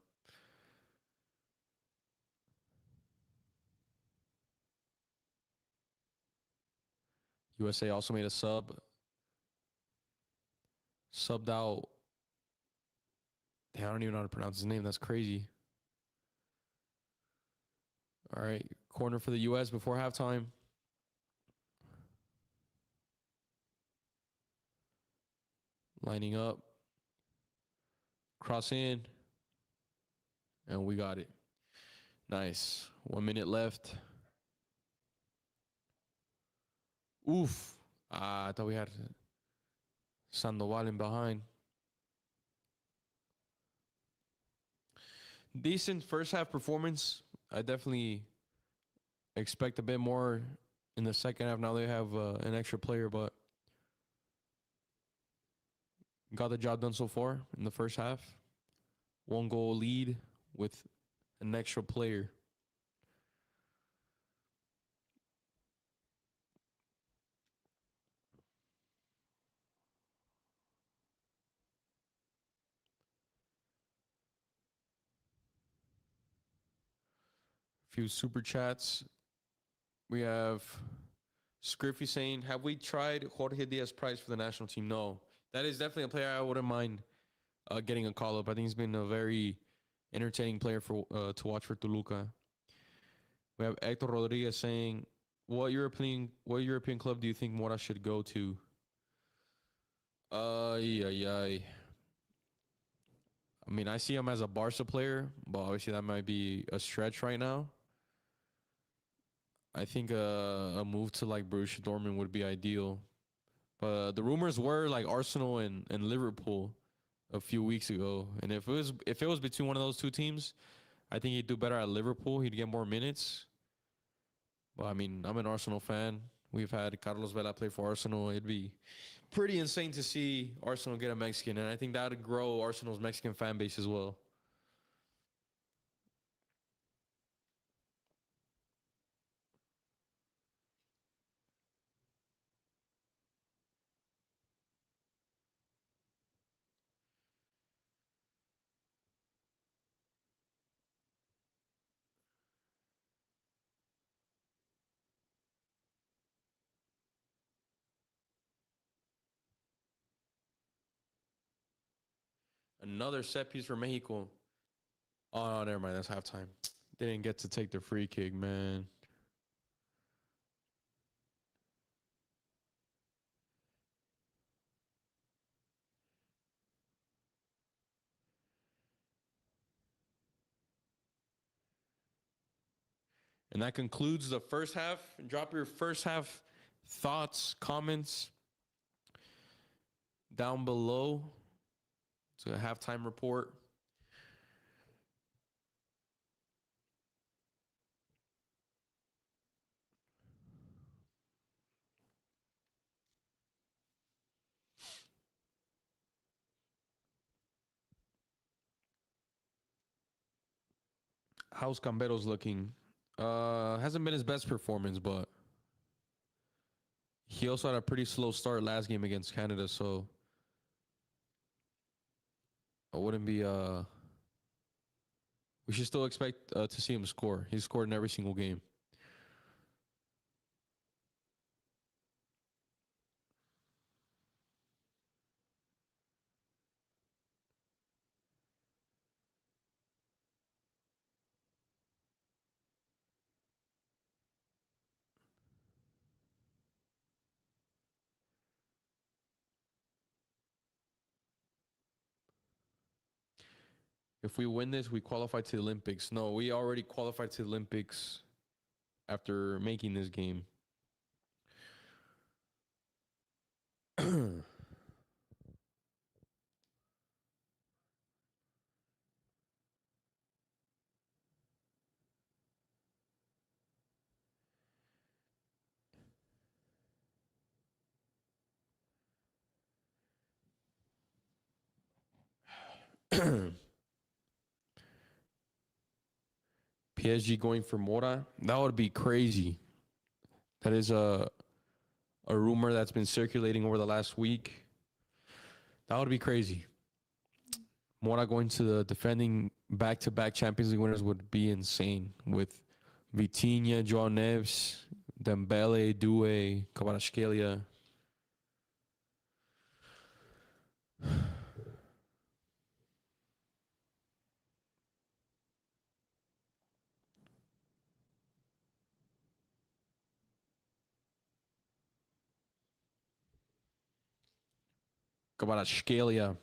USA also made a subbed out. Damn, I don't even know how to pronounce his name. That's crazy. All right, corner for the US before halftime. Lining up. Cross in. And we got it. Nice. 1 minute left. Oof. I thought we had Sandoval in behind. Decent first half performance. I definitely expect a bit more in the second half. Now they have an extra player, but got the job done so far in the first half. 1 goal lead with an extra player. Few super chats. We have Scriffy saying, have we tried Jorge Diaz Price for the national team? No. That is definitely a player I wouldn't mind getting a call up. I think he's been a very entertaining player for to watch for Toluca. We have Hector Rodriguez saying, what European club do you think Mora should go to? I mean, I see him as a Barca player, but obviously that might be a stretch right now. I think a move to like Borussia Dortmund would be ideal. But the rumors were like Arsenal and Liverpool a few weeks ago. And if it was between one of those two teams, I think he'd do better at Liverpool. He'd get more minutes. Well, I mean, I'm an Arsenal fan. We've had Carlos Vela play for Arsenal. It'd be pretty insane to see Arsenal get a Mexican, and I think that would grow Arsenal's Mexican fan base as well. Another set piece for Mexico. Oh, never mind. That's halftime. They didn't get to take the free kick, man. And that concludes the first half. Drop your first half thoughts, comments down below to a halftime report. How's Camberos looking? Hasn't been his best performance, but he also had a pretty slow start last game against Canada, so I wouldn't be we should still expect to see him score. He's scored in every single game. If we win this, we qualify to the Olympics. No, we already qualified to the Olympics after making this game. PSG going for Mora. That would be crazy. That is a rumor that's been circulating over the last week. That would be crazy. Mora going to the defending back-to-back Champions League winners would be insane. With Vitinha, João Neves, Dembele, Doué, Kvaratskhelia. Kvaratskhelia.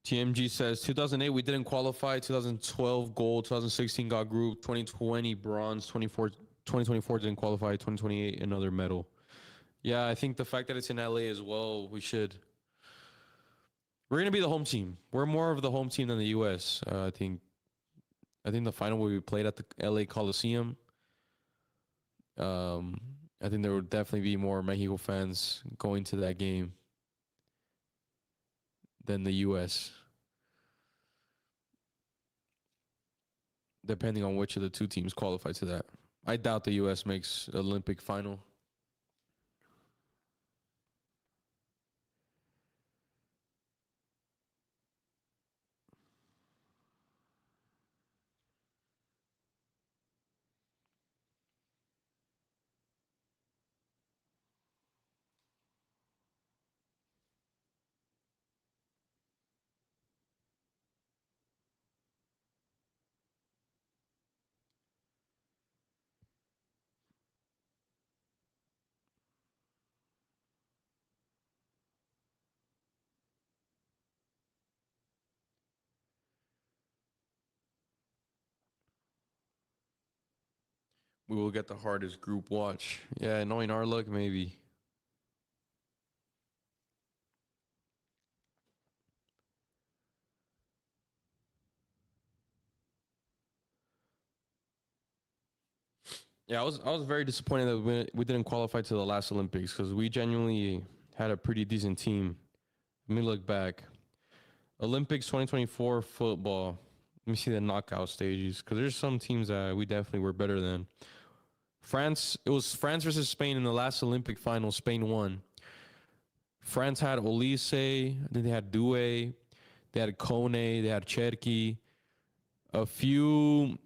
TMG says 2008 we didn't qualify, 2012 gold, 2016 got group, 2020 bronze, 2024 didn't qualify, 2028 another medal. Yeah, I think the fact that it's in LA as well, we're gonna be the home team. We're more of the home team than the US. I think the final will be played at the LA Coliseum. I think there would definitely be more Mexico fans going to that game than the US. Depending on which of the two teams qualify to that. I doubt the US makes Olympic final. We will get the hardest group watch. Yeah, knowing our luck, maybe. Yeah, I was very disappointed that we didn't qualify to the last Olympics because we genuinely had a pretty decent team. Let me look back. Olympics 2024 football. Let me see the knockout stages because there's some teams that we definitely were better than. France, it was France versus Spain in the last Olympic final. Spain won. France had Olise, then they had Doué, they had Kone, they had Cherki. A few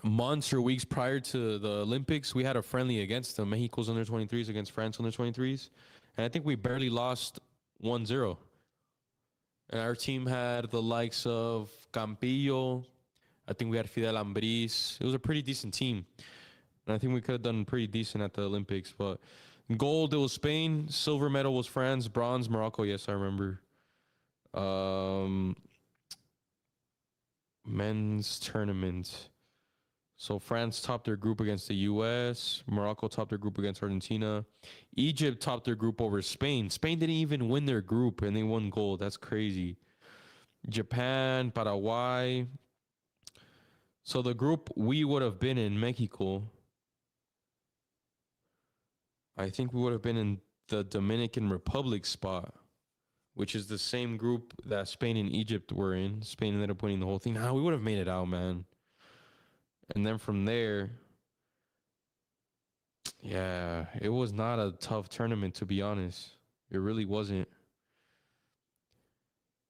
months or weeks prior to the Olympics, we had a friendly against them. Mexico's under 23s against France under 23s. And I think we barely lost 1-0. And our team had the likes of Campillo. I think we had Fidel Ambris. It was a pretty decent team. And I think we could have done pretty decent at the Olympics. But gold, it was Spain. Silver medal was France. Bronze, Morocco. Yes, I remember. Men's tournament. So France topped their group against the US. Morocco topped their group against Argentina. Egypt topped their group over Spain. Spain didn't even win their group, and they won gold. That's crazy. Japan, Paraguay. So the group we would have been in, Mexico, I think we would have been in the Dominican Republic spot, which is the same group that Spain and Egypt were in. Spain ended up winning the whole thing. Nah, we would have made it out, man. And then from there, yeah, it was not a tough tournament, to be honest. It really wasn't.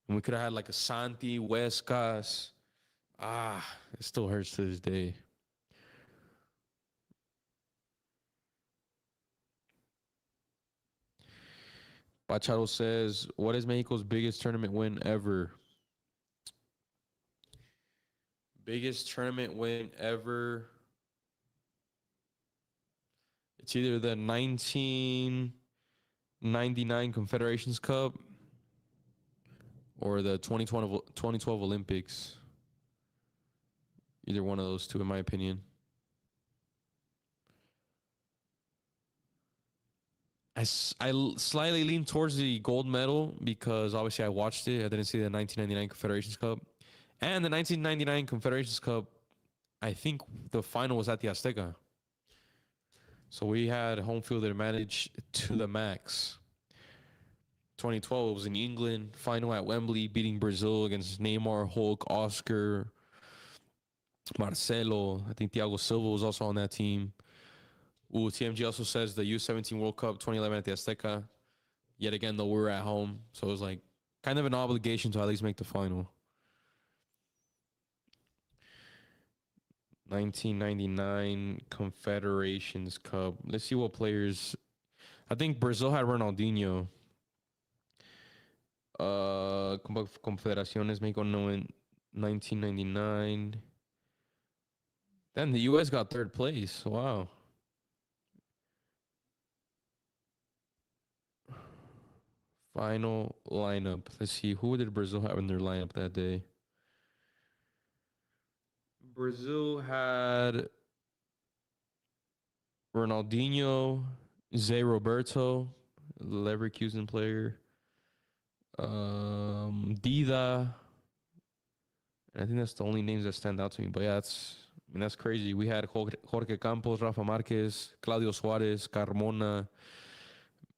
And we could have had like a Santi, Huescas. It still hurts to this day. Bachado says, what is Mexico's biggest tournament win ever? Biggest tournament win ever It's either the 1999 Confederations Cup or the 2012 Olympics. Either one of those two, in my opinion. I slightly lean towards the gold medal because obviously I watched it. I didn't see the 1999 Confederations Cup. And the 1999 Confederations Cup, I think the final was at the Azteca. So we had home field advantage to the max. 2012 was in England, final at Wembley, beating Brazil against Neymar, Hulk, Oscar, Marcelo. I think Thiago Silva was also on that team. Ooh, TMG also says the U-17 World Cup 2011 at the Azteca. Yet again, though, we were at home. So it was like kind of an obligation to at least make the final. 1999 Confederations Cup. Let's see what players. I think Brazil had Ronaldinho. Confederaciones Mexico in 1999. Then the U.S. got third place. Wow. Final lineup. Let's see. Who did Brazil have in their lineup that day? Brazil had Ronaldinho, Zé Roberto, Leverkusen player, Dida. And I think that's the only names that stand out to me. But yeah, that's crazy. We had Jorge Campos, Rafa Marquez, Claudio Suarez, Carmona,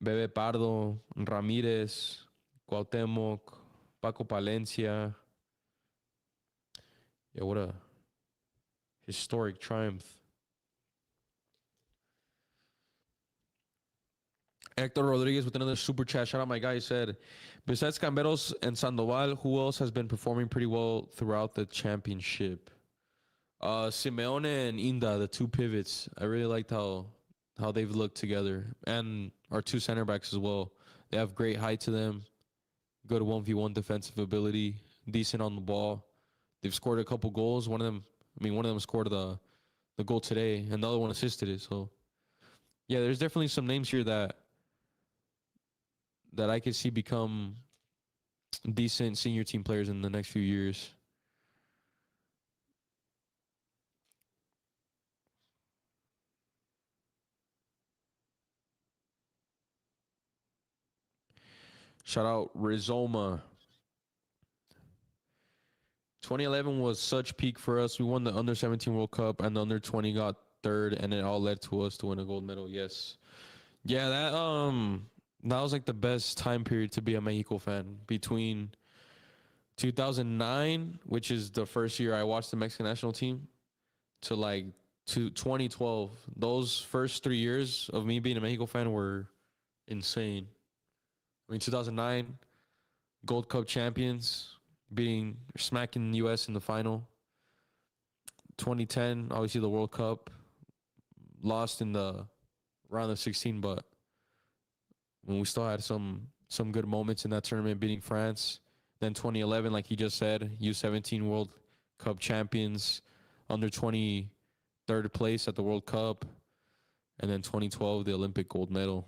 Bebe Pardo, Ramírez, Cuauhtémoc, Paco Palencia. Yeah, what a historic triumph. Hector Rodriguez with another super chat. Shout out my guy. He said, besides Camberos and Sandoval, who else has been performing pretty well throughout the championship? Simeone and Inda, the two pivots. I really liked how they've looked together. And our two center backs as well. They have great height to them. Good 1v1 defensive ability. Decent on the ball. They've scored a couple goals. One of them scored the goal today, and the other one assisted it. So, yeah, there's definitely some names here that I could see become decent senior team players in the next few years. Shout out Rizoma. 2011 was such peak for us. We won the under-17 World Cup, and the under-20 got third, and it all led to us to win a gold medal. Yes. Yeah, that was like the best time period to be a Mexico fan, between 2009, which is the first year I watched the Mexican national team, to 2012. Those first 3 years of me being a Mexico fan were insane. I mean, 2009, Gold Cup champions, smacking the U.S. in the final. 2010, obviously the World Cup, lost in the round of 16, but when we still had some good moments in that tournament, beating France. Then 2011, like he just said, U17 World Cup champions, under 20 third place at the World Cup, and then 2012 the Olympic gold medal.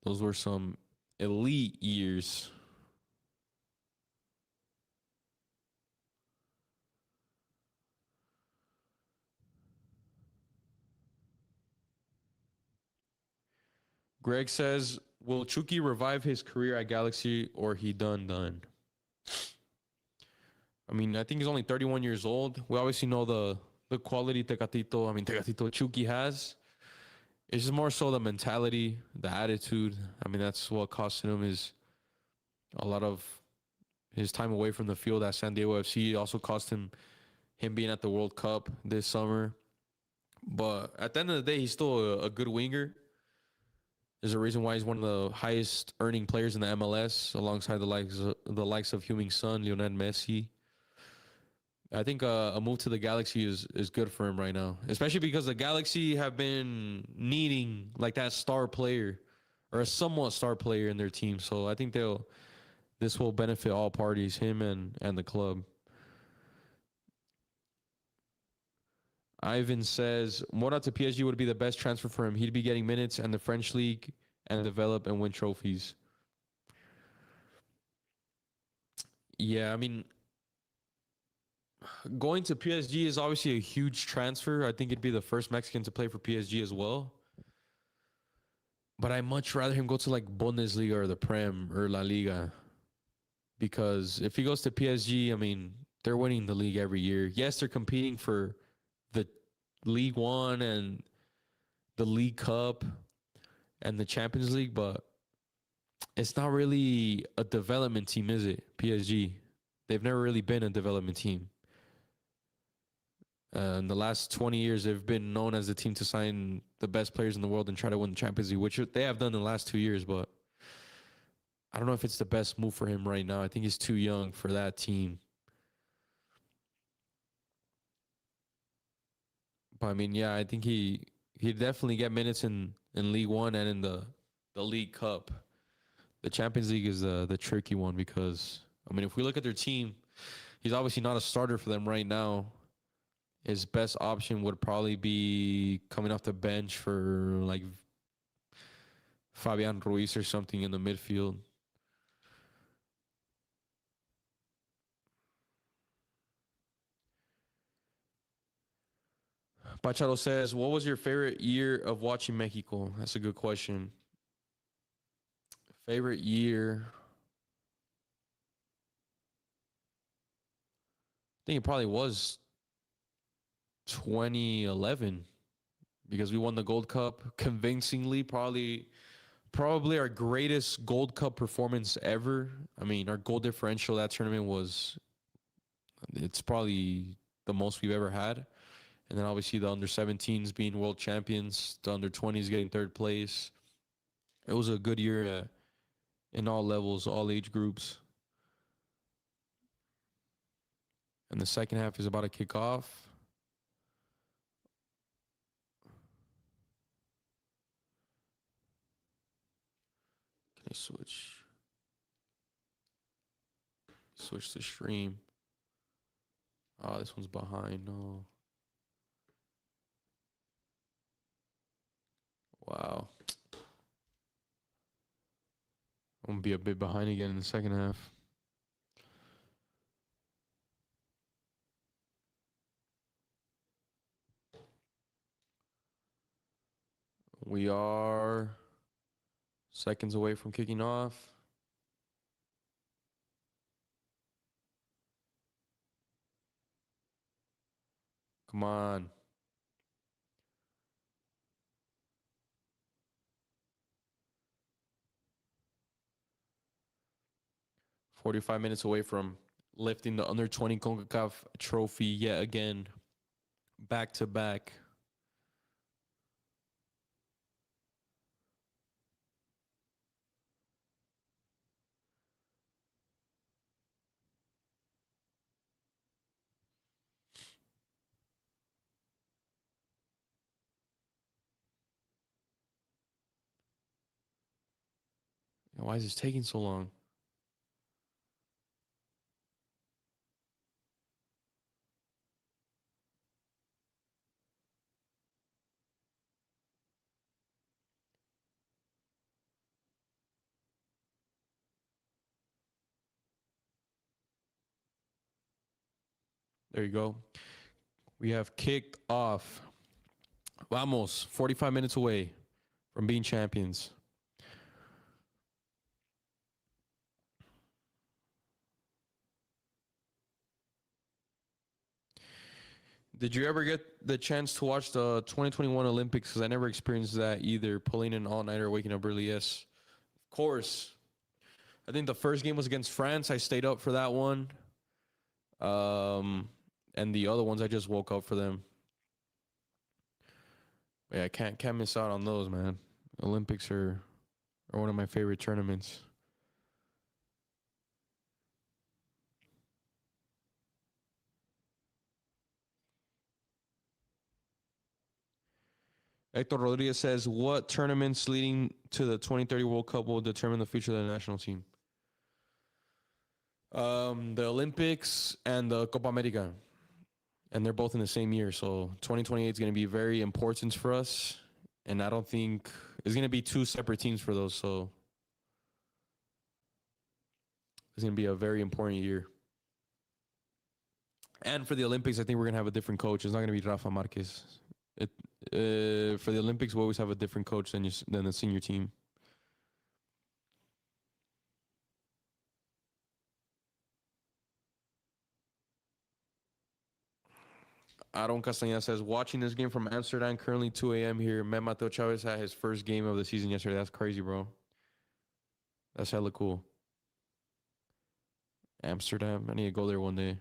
Those were some elite years. Greg says, will Chucky revive his career at Galaxy, or he done? I mean, I think he's only 31 years old. We obviously know the quality Tecatito Chucky has. It's just more so the mentality, the attitude. I mean, that's what costed him is a lot of his time away from the field at San Diego FC. It also cost him being at the World Cup this summer. But at the end of the day, he's still a good winger. There's a reason why he's one of the highest earning players in the MLS, alongside the likes of Heung-min Son, Lionel Messi. I think a move to the Galaxy is good for him right now, especially because the Galaxy have been needing like that star player or a somewhat star player in their team. So I think this will benefit all parties, him and the club. Ivan says Mora to PSG would be the best transfer for him. He'd be getting minutes and the French league and develop and win trophies. Yeah, I mean, going to PSG is obviously a huge transfer. I think he'd be the first Mexican to play for PSG as well. But I'd much rather him go to like Bundesliga or the Prem or La Liga. Because if he goes to PSG, I mean, they're winning the league every year. Yes, they're competing for the League One and the League Cup and the Champions League, but it's not really a development team, is it? PSG. They've never really been a development team. In the last 20 years, they've been known as the team to sign the best players in the world and try to win the Champions League, which they have done in the last 2 years, but I don't know if it's the best move for him right now. I think he's too young for that team. But I mean, yeah, I think he'd definitely get minutes in League One and in the League Cup. The Champions League is the tricky one because, I mean, if we look at their team, he's obviously not a starter for them right now. His best option would probably be coming off the bench for like Fabian Ruiz or something in the midfield. Pachado says, what was your favorite year of watching Mexico? That's a good question. Favorite year? I think it probably was 2011 because we won the Gold Cup convincingly. Probably our greatest Gold Cup performance ever. I mean, our goal differential that tournament it's probably the most we've ever had. And then obviously the under-17s being world champions, the under-20s getting third place. It was a good year in all levels, all age groups. And the second half is about to kick off. Can I switch the stream? Oh, this one's behind. No. Wow. I'm going to be a bit behind again in the second half. We are seconds away from kicking off. Come on. "45 minutes away from lifting the under-20 CONCACAF trophy yet again, back to back." Why is this taking so long? There you go. We have kicked off. Vamos, 45 minutes away from being champions. Did you ever get the chance to watch the 2021 Olympics? Because I never experienced that either. Pulling an all-nighter, waking up early. Yes, of course. I think the first game was against France. I stayed up for that one. And the other ones, I just woke up for them. Yeah, I can't miss out on those, man. Olympics are one of my favorite tournaments. Hector Rodriguez says, what tournaments leading to the 2030 World Cup will determine the future of the national team? The Olympics and the Copa America. and they're both in the same year. So 2028 is going to be very important for us. And I don't think it's going to be two separate teams for those. So it's going to be a very important year. And for the Olympics, I think we're going to have a different coach. It's not going to be Rafa Marquez. For the Olympics, we always have a different coach than the senior team. Aaron Castañeda says, watching this game from Amsterdam, currently 2 a.m. here. Met Mateo Chavez had his first game of the season yesterday. That's crazy, bro. That's hella cool. Amsterdam. I need to go there one day.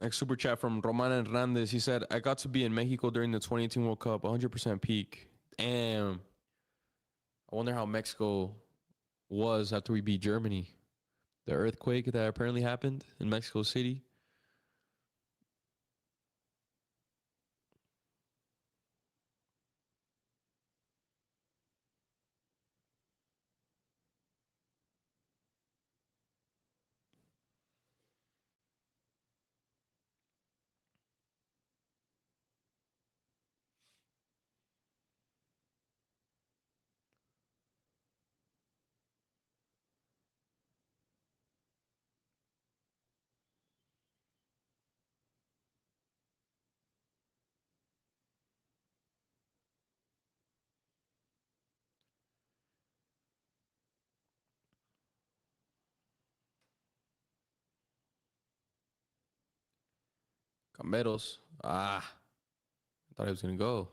Next super chat from Roman Hernandez. He said, I got to be in Mexico during the 2018 World Cup, 100% peak. Damn. I wonder how Mexico was after we beat Germany. The earthquake that apparently happened in Mexico City. Cameros. I thought he was going to go.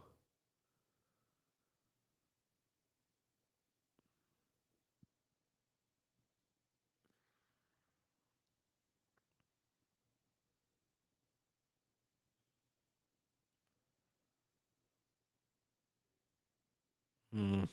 Hmm.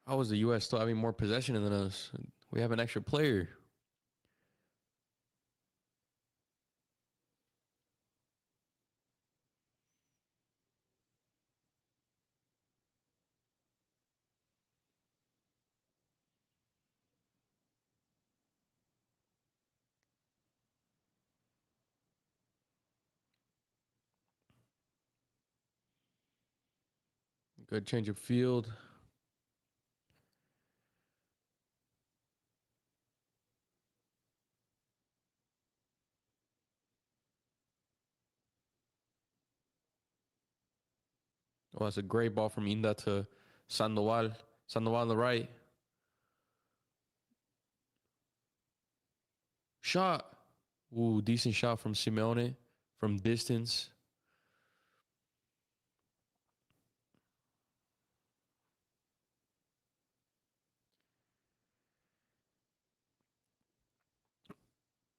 How was the U.S. still having more possession than us? We have an extra player. Good change of field. Oh, that's a great ball from Inda to Sandoval. Sandoval on the right. Shot. Ooh, decent shot from Simeone from distance.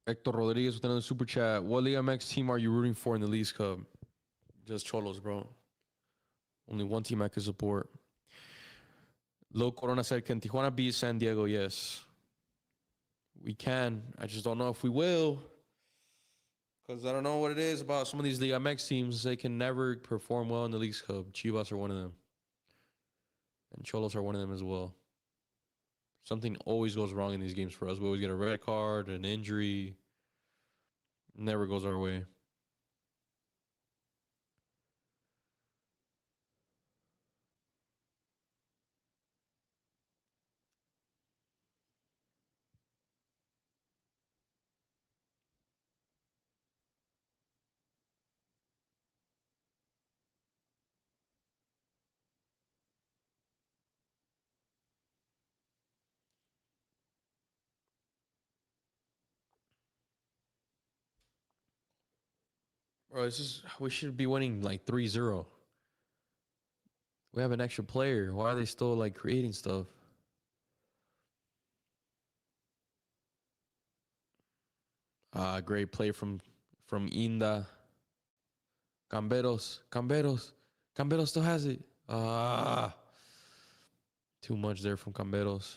Hector Rodriguez with another super chat. What Liga MX team are you rooting for in the Leagues Cup? Just Cholos, bro. Only one team I can support. Low Corona said, can Tijuana beat San Diego? Yes. We can. I just don't know if we will. Because I don't know what it is about some of these Liga MX teams. They can never perform well in the Leagues Cup. Chivas are one of them. And Cholos are one of them as well. Something always goes wrong in these games for us. We always get a red card, an injury. Never goes our way. Bro, this is we should be winning like 3-0. We have an extra player. Why are they still like creating stuff? Great play from Inda. Camberos still has it. Too much there from Camberos.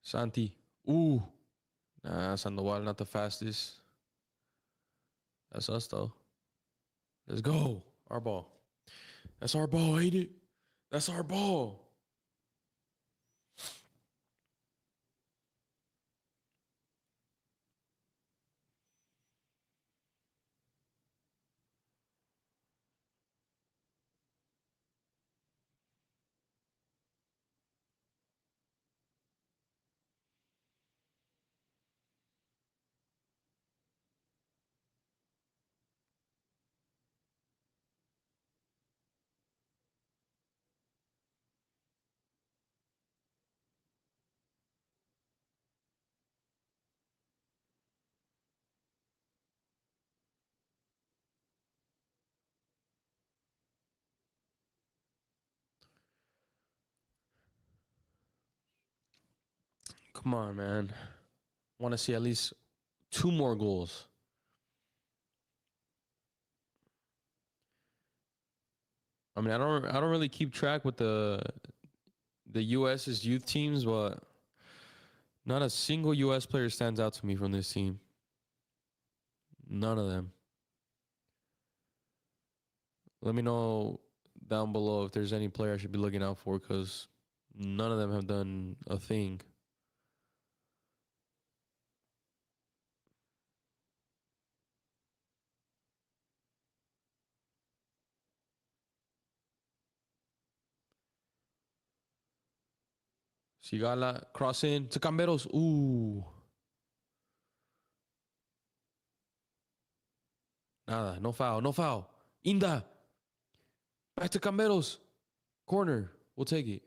Santi. Ooh. Nah, Sandoval not the fastest. That's us though. Let's go. Our ball. That's our ball, ain't it? That's our ball. Come on, man. Want to see at least 2 more goals. I mean, I don't really keep track with the US's youth teams, but not a single US player stands out to me from this team. None of them. Let me know down below if there's any player I should be looking out for, because none of them have done a thing. Sigala, cross in to Camberos. Ooh. Nada, no foul, no foul. Inda. Back to Camberos. Corner. We'll take it.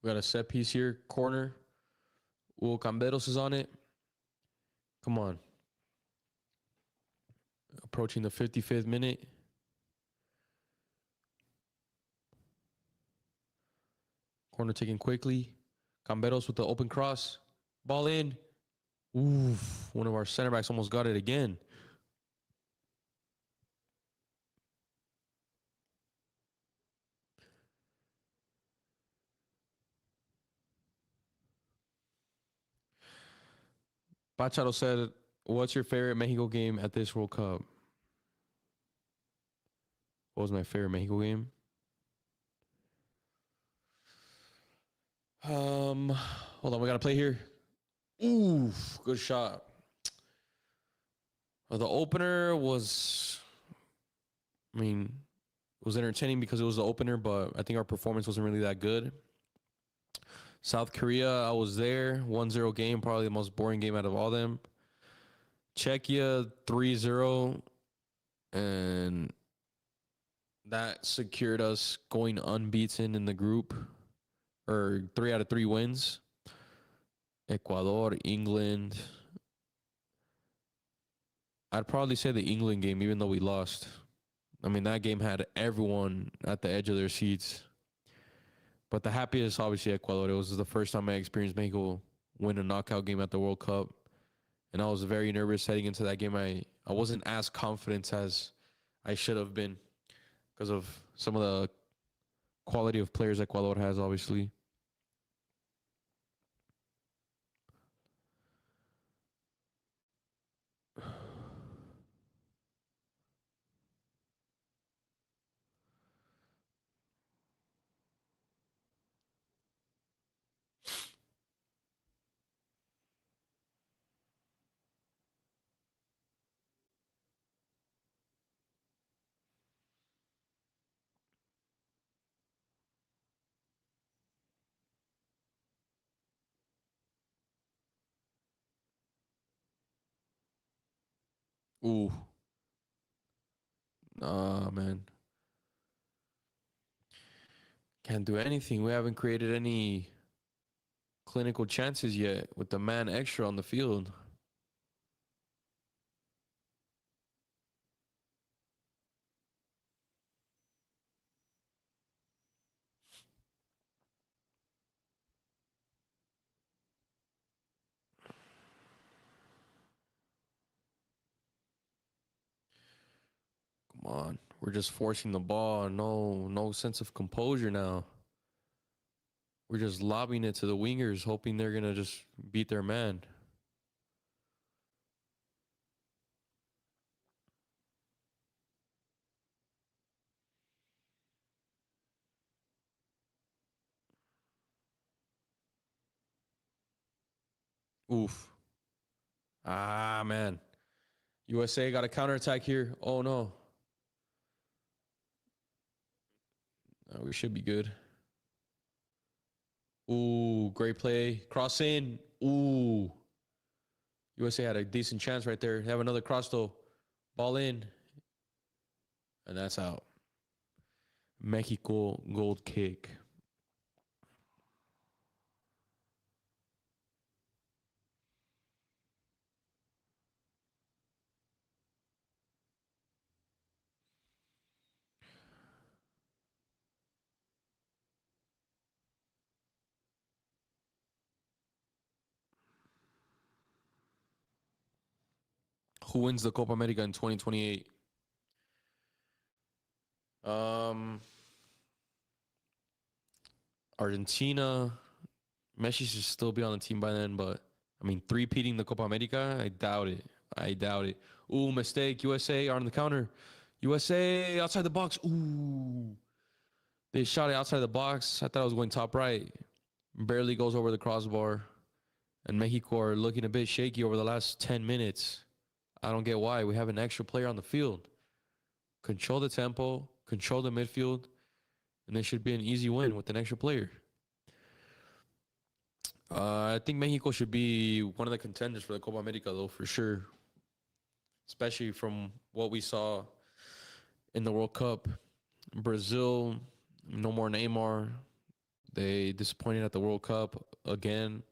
We got a set piece here. Corner. Ooh, Camberos is on it. Come on. Approaching the 55th minute. Corner taken quickly. Camberos with the open cross. Ball in. Oof. One of our center backs almost got it again. Bachado said, what's your favorite Mexico game at this World Cup? What was my favorite Mexico game? Hold on, we got to play here. Ooh, good shot. The opener was, I mean, it was entertaining because it was the opener, but I think our performance wasn't really that good. South Korea, I was there. 1-0 game, probably the most boring game out of all them. Czechia, 3-0. And that secured us going unbeaten in the group, or 3 out of 3 wins. Ecuador, England. I'd probably say the England game, even though we lost. I mean, that game had everyone at the edge of their seats. But the happiest, obviously, Ecuador. It was the first time I experienced Mexico win a knockout game at the World Cup. And I was very nervous heading into that game. I wasn't as confident as I should have been because of some of the quality of players Ecuador has, obviously. Ooh. Nah, man. Can't do anything. We haven't created any clinical chances yet with the man extra on the field. Come on. We're just forcing the ball. No sense of composure now. We're just lobbing it to the wingers, hoping they're going to just beat their man. Oof. Ah, man. USA got a counterattack here. Oh, no. We should be good. Ooh, great play. Cross in. Ooh. USA had a decent chance right there. They have another cross, though. Ball in. And that's out. Mexico gold kick. Who wins the Copa America in 2028? Argentina. Messi should still be on the team by then, but I mean, three-peating the Copa America, I doubt it. I doubt it. Ooh, mistake. USA are on the counter. USA outside the box. Ooh. They shot it outside the box. I thought it was going top right. Barely goes over the crossbar. And Mexico are looking a bit shaky over the last 10 minutes. I don't get why. We have an extra player on the field. Control the tempo, control the midfield, and there should be an easy win with an extra player. I think Mexico should be one of the contenders for the Copa America, though, for sure. Especially from what we saw in the World Cup. Brazil, no more Neymar. They disappointed at the World Cup again.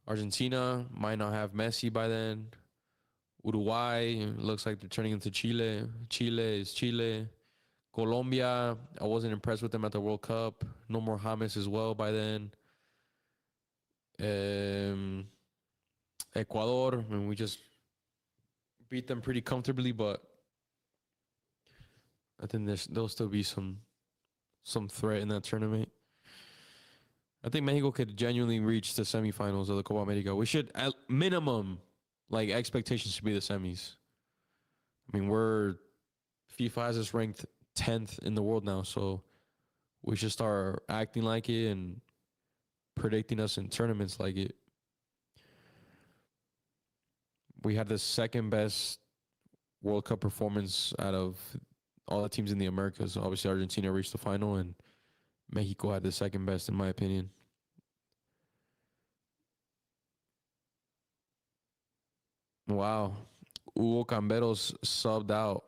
Argentina might not have Messi by then. Uruguay looks like they're turning into Chile. Chile is Chile. Colombia, I wasn't impressed with them at the World Cup. No more James as well by then. Ecuador, I mean, we just beat them pretty comfortably, but I think there'll still be some threat in that tournament. I think Mexico could genuinely reach the semifinals of the Copa America. We should, at minimum, like expectations should be the semis. I mean, FIFA has us ranked 10th in the world now, so we should start acting like it and predicting us in tournaments like it. We had the second best World Cup performance out of all the teams in the Americas. Obviously, Argentina reached the final, and Mexico had the second best, in my opinion. Wow. Hugo Camberos subbed out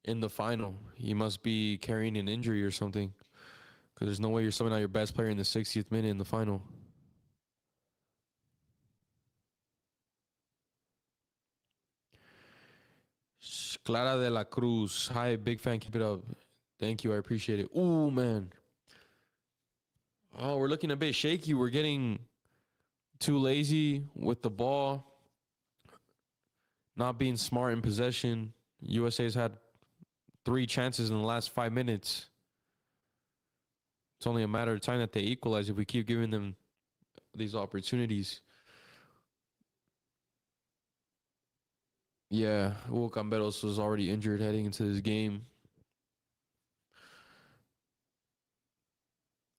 in the final. He must be carrying an injury or something, because there's no way you're subbing out your best player in the 60th minute in the final. Clara de la Cruz. Hi, big fan. Keep it up. Thank you. I appreciate it. Ooh, man. Oh, we're looking a bit shaky. We're getting too lazy with the ball. Not being smart in possession. USA's had 3 chances in the last 5 minutes. It's only a matter of time that they equalize if we keep giving them these opportunities. Yeah, Hugo Camberos was already injured heading into this game.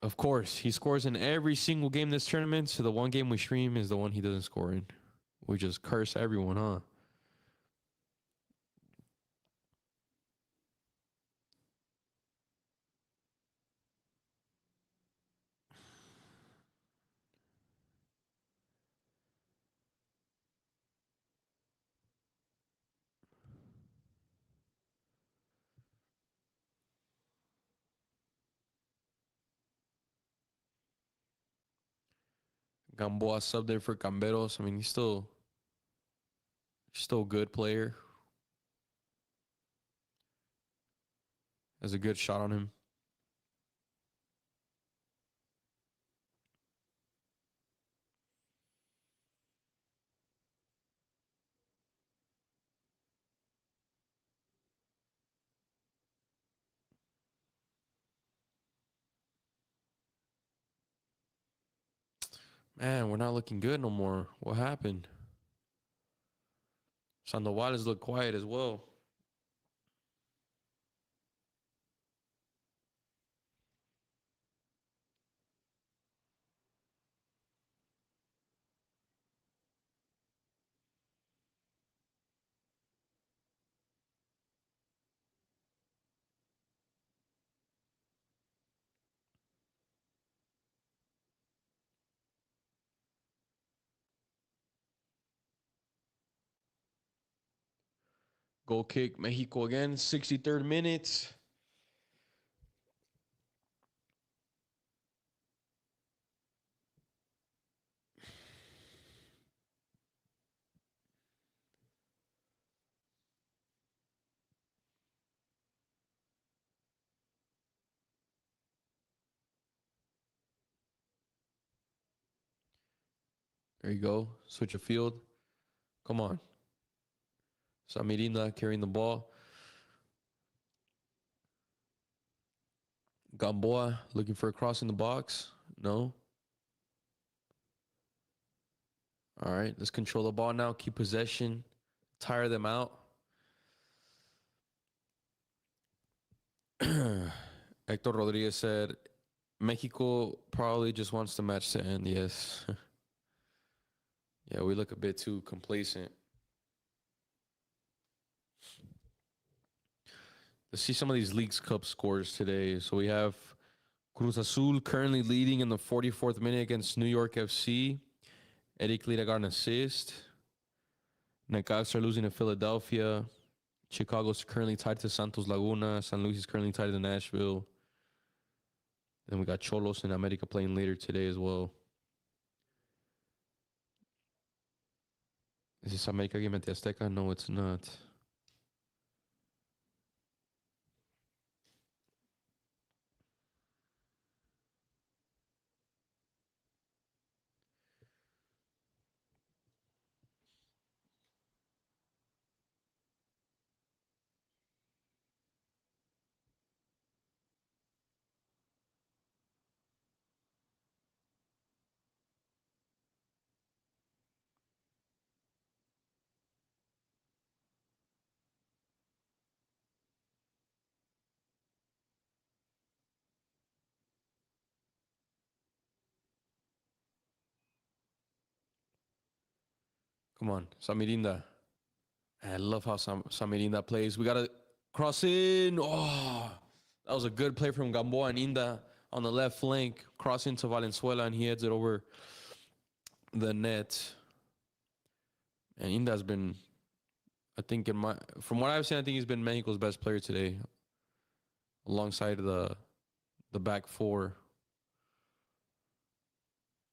Of course, he scores in every single game this tournament, so the one game we stream is the one he doesn't score in. We just curse everyone, huh? Gamboa subbed there for Camberos. I mean, he's still a good player. Has a good shot on him. Man, we're not looking good no more. What happened? Sandoval's look quiet as well. Goal kick, Mexico again, 63rd minute. There you go. Switch of field. Come on. Samirinda carrying the ball. Gamboa looking for a cross in the box. No. All right, let's control the ball now. Keep possession. Tire them out. Hector Rodriguez said, Mexico probably just wants the match to end. Yes. Yeah, we look a bit too complacent. Let's see some of these Leagues Cup scores today. So we have Cruz Azul currently leading in the 44th minute against New York FC. Eric Lira got an assist. Necaxa are losing to Philadelphia. Chicago's currently tied to Santos Laguna. San Luis is currently tied to Nashville. Then we got Cholos and America playing later today as well. Is this America game at the Azteca? No, it's not. Come on, Samirinda. I love how Samirinda plays. We got to cross in. Oh, that was a good play from Gamboa and Inda on the left flank. Cross into Valenzuela, and he heads it over the net. And Inda's been, I think, from what I've seen, I think he's been Mexico's best player today, alongside the back four.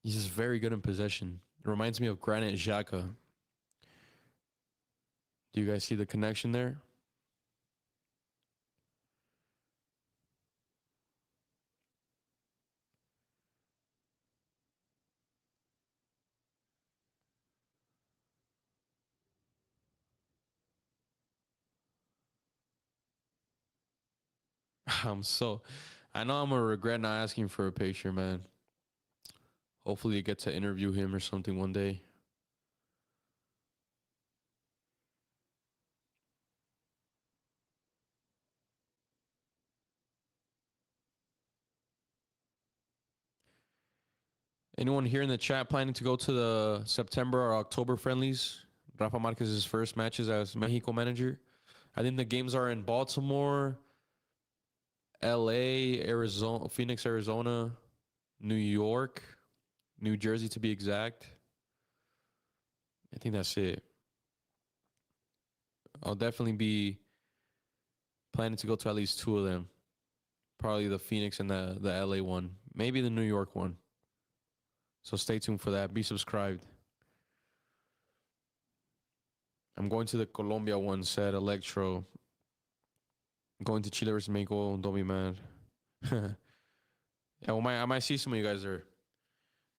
He's just very good in possession. It reminds me of Granit Xhaka. Do you guys see the connection there? I know I'm gonna regret not asking for a picture, man. Hopefully, you get to interview him or something one day. Anyone here in the chat planning to go to the September or October friendlies? Rafa Marquez's first matches as Mexico manager. I think the games are in Baltimore, LA, Arizona, Phoenix, Arizona, New York, New Jersey to be exact. I think that's it. I'll definitely be planning to go to at least two of them. Probably the Phoenix and the LA one. Maybe the New York one. So stay tuned for that. Be subscribed. I'm going to the Colombia one, said Electro. I'm going to Chile versus Mexico. Don't be mad. Yeah, well, I might see some of you guys there.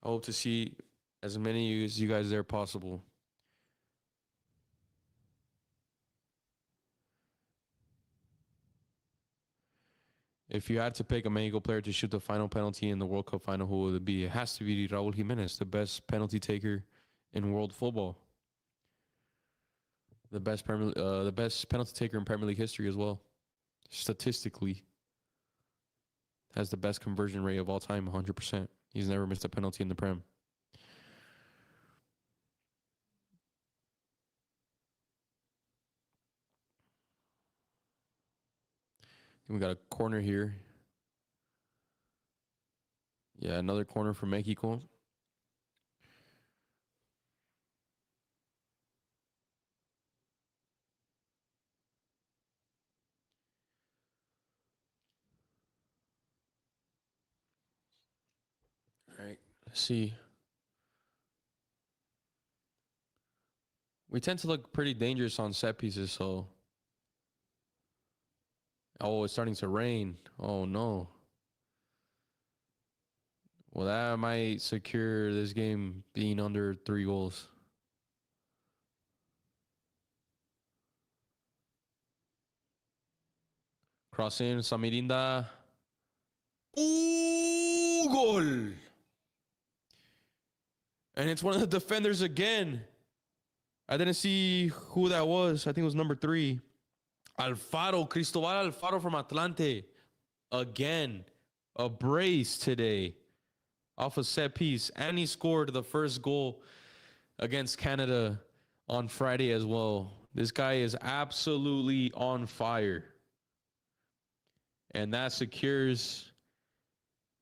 I hope to see as many as you guys there possible. If you had to pick a Mexico player to shoot the final penalty in the World Cup final, who would it be? It has to be Raúl Jiménez, the best penalty taker in world football. The best penalty taker in Premier League history as well. Statistically, has the best conversion rate of all time, 100%. He's never missed a penalty in the Prem. And we got a corner here. Yeah, another corner for Mexico. All right, let's see. We tend to look pretty dangerous on set pieces, so. Oh, it's starting to rain. Oh, no. Well, that might secure this game being under 3 goals. Cross in, Samirinda. Ooh, goal! And it's one of the defenders again. I didn't see who that was. I think it was number 3. Alfaro, Cristobal Alfaro from Atlante. Again, a brace today off a set piece. And he scored the first goal against Canada on Friday as well. This guy is absolutely on fire. And that secures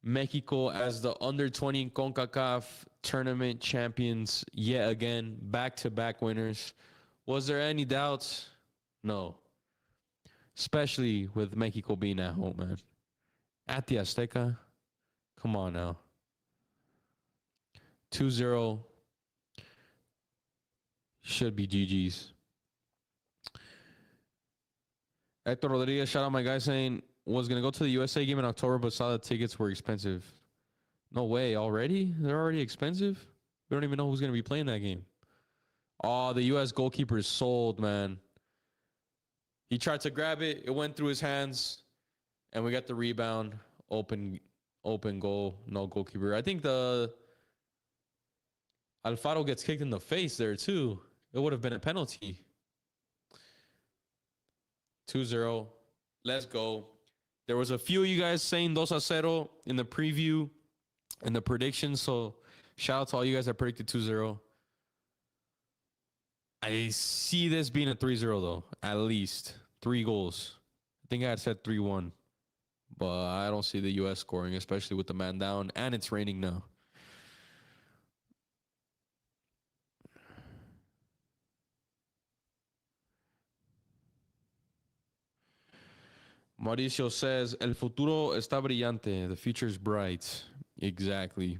Mexico as the under-20 CONCACAF Tournament champions yet again, back-to-back winners. Was there any doubts? No. Especially with Mexico being at home, man. At the Azteca. Come on now. 2-0. Should be GG's. Hector Rodriguez, shout out my guy saying, was going to go to the USA game in October, but saw the tickets were expensive. No way. Already? They're already expensive? We don't even know who's going to be playing that game. Oh, the U.S. goalkeeper is sold, man. He tried to grab it. It went through his hands. And we got the rebound. Open goal. No goalkeeper. I think the Alfaro gets kicked in the face there, too. It would have been a penalty. 2-0. Let's go. There was a few of you guys saying 2-0 in the preview and the predictions. So shout out to all you guys that predicted 2-0. I see this being a 3-0 though. At least 3 goals. I think I had said 3-1. But I don't see the US scoring, especially with the man down. And it's raining now. Mauricio says, El futuro está brillante. The future is bright. Exactly.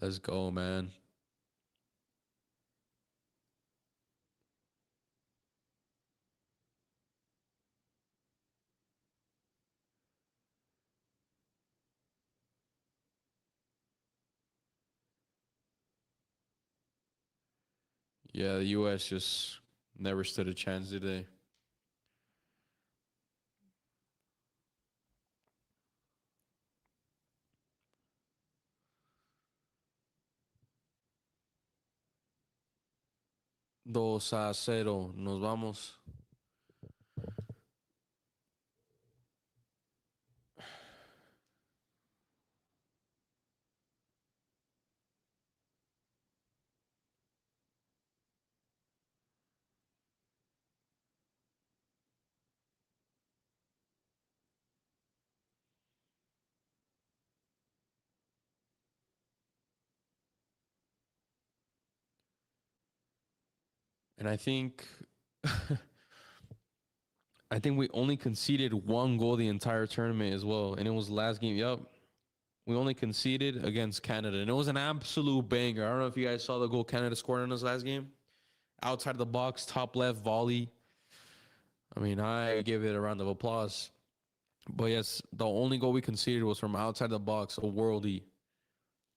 Let's go, man. Yeah, the U.S. just never stood a chance, did they? Dos a cero. Nos vamos. And I think I think we only conceded one goal the entire tournament as well. And it was last game. Yep. We only conceded against Canada. And it was an absolute banger. I don't know if you guys saw the goal Canada scored in us last game. Outside the box, top left volley. I mean, I give it a round of applause. But yes, the only goal we conceded was from outside the box, a worldie.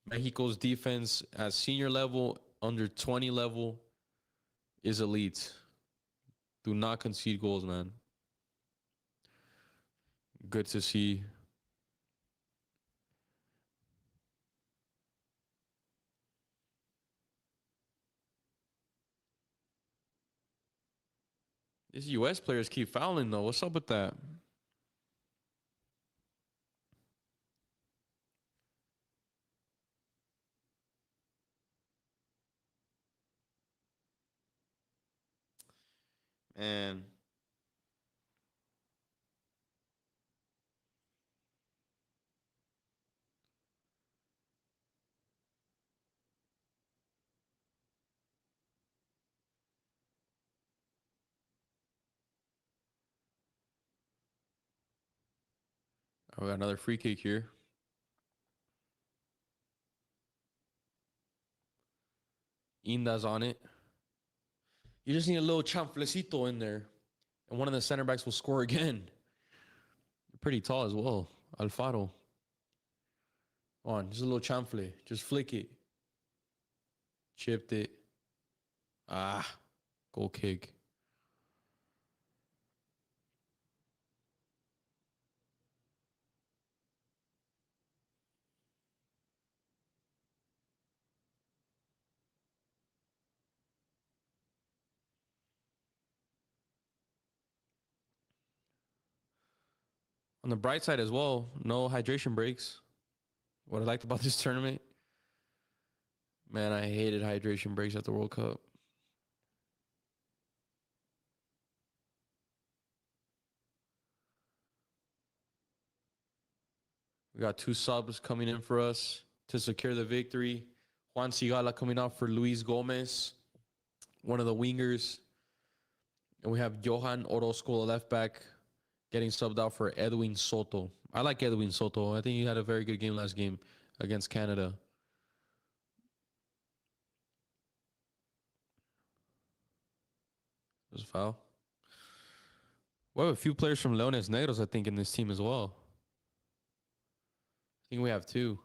Mexico's defense at senior level, under 20 level, is elite. Do not concede goals, man. Good to see. These U.S. players keep fouling, though. What's up with that? Man. We got another free kick here. Inda's on it. You just need a little chanflecito in there. And one of the center backs will score again. They're pretty tall as well. Alfaro. On, just a little chanfle. Just flick it. Chipped it. Ah, goal kick. On the bright side as well, no hydration breaks. What I liked about this tournament, man, I hated hydration breaks at the World Cup. We got two subs coming in for us to secure the victory. Juan Sigala coming off for Luis Gomez, one of the wingers. And we have Johan Orozco, the left back, getting subbed out for Edwin Soto. I like Edwin Soto. I think he had a very good game last game against Canada. There's a foul. We have a few players from Leones Negros, I think, in this team as well. I think we have two.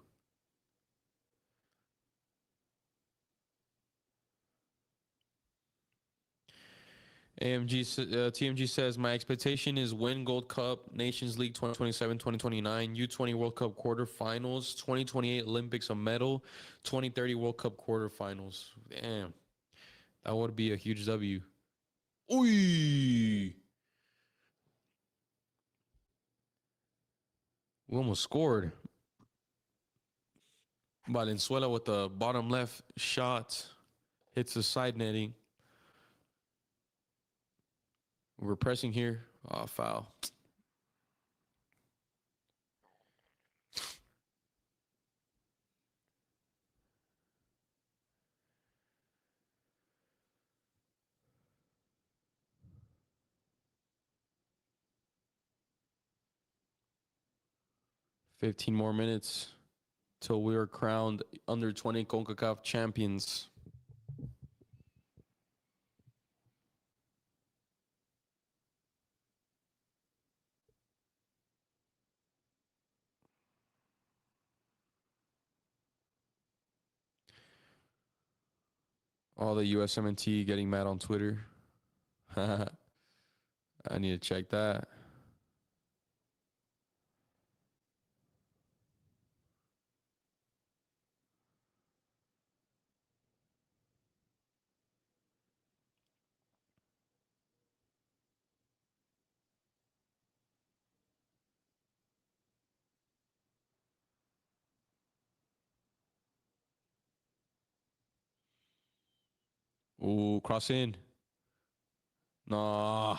TMG says, my expectation is win Gold Cup, Nations League 2027, 2029, U-20 World Cup quarterfinals, 2028 Olympics a medal, 2030 World Cup quarterfinals. Damn, that would be a huge W. Ooh. We almost scored. Valenzuela with the bottom left shot hits the side netting. We're pressing here. Oh, foul. $15 more minutes till we are crowned under 20 CONCACAF champions. All the USMNT getting mad on Twitter. I need to check that. Ooh, cross in. Nah.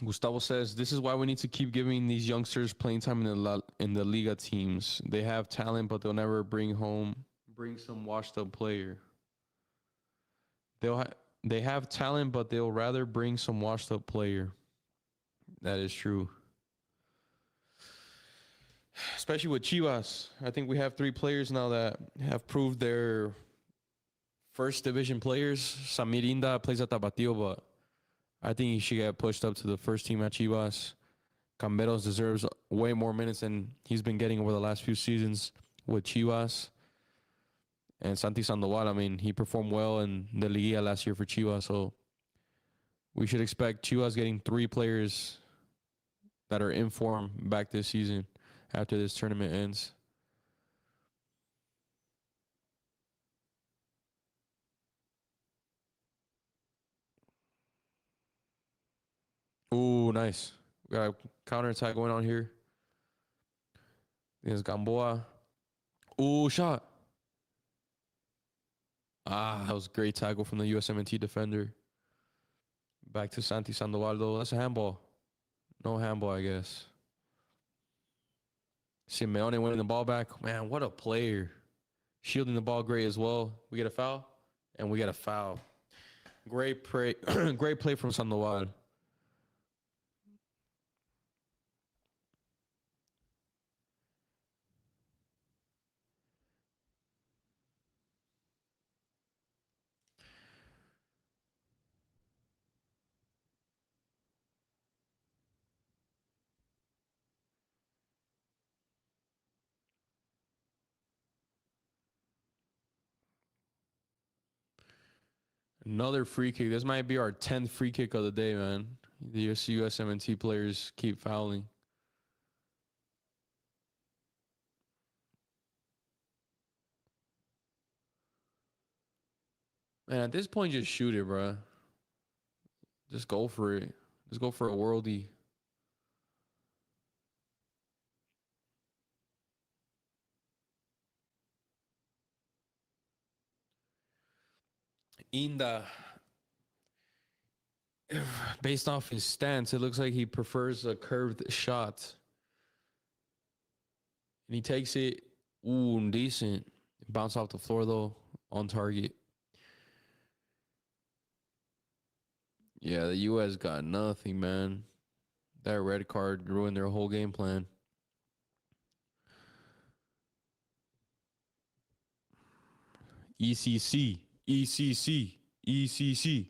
Gustavo says this is why we need to keep giving these youngsters playing time in the Liga teams. They have talent, but they'll never bring some washed up player. They have talent, but they'll rather bring some washed up player. That is true. Especially with Chivas. I think we have 3 players now that have proved they're first division players. Samirinda plays at Tapatío, but I think he should get pushed up to the first team at Chivas. Camberos deserves way more minutes than he's been getting over the last few seasons with Chivas. And Santi Sandoval, I mean, he performed well in the Liga last year for Chivas, so we should expect Chivas getting 3 players that are in form back this season after this tournament ends. Ooh, nice. We got a counterattack going on here. There's Gamboa. Ooh, shot. That was a great tackle from the USMNT defender. Back to Santi Sandoval, though. That's a handball. No handball, I guess. Simeone winning the ball back. Man, what a player. Shielding the ball great as well. We get a foul, and we get a foul. Great play, great play from Sandoval. Another free kick. This might be our 10th free kick of the day, man. The USMNT players keep fouling. Man, at this point, just shoot it, bro. Just go for it. Just go for a worldie. Inda, based off his stance, it looks like he prefers a curved shot. And he takes it. Ooh, decent. Bounce off the floor, though, on target. Yeah, the U.S. got nothing, man. That red card ruined their whole game plan. ECC, ECC, ECC.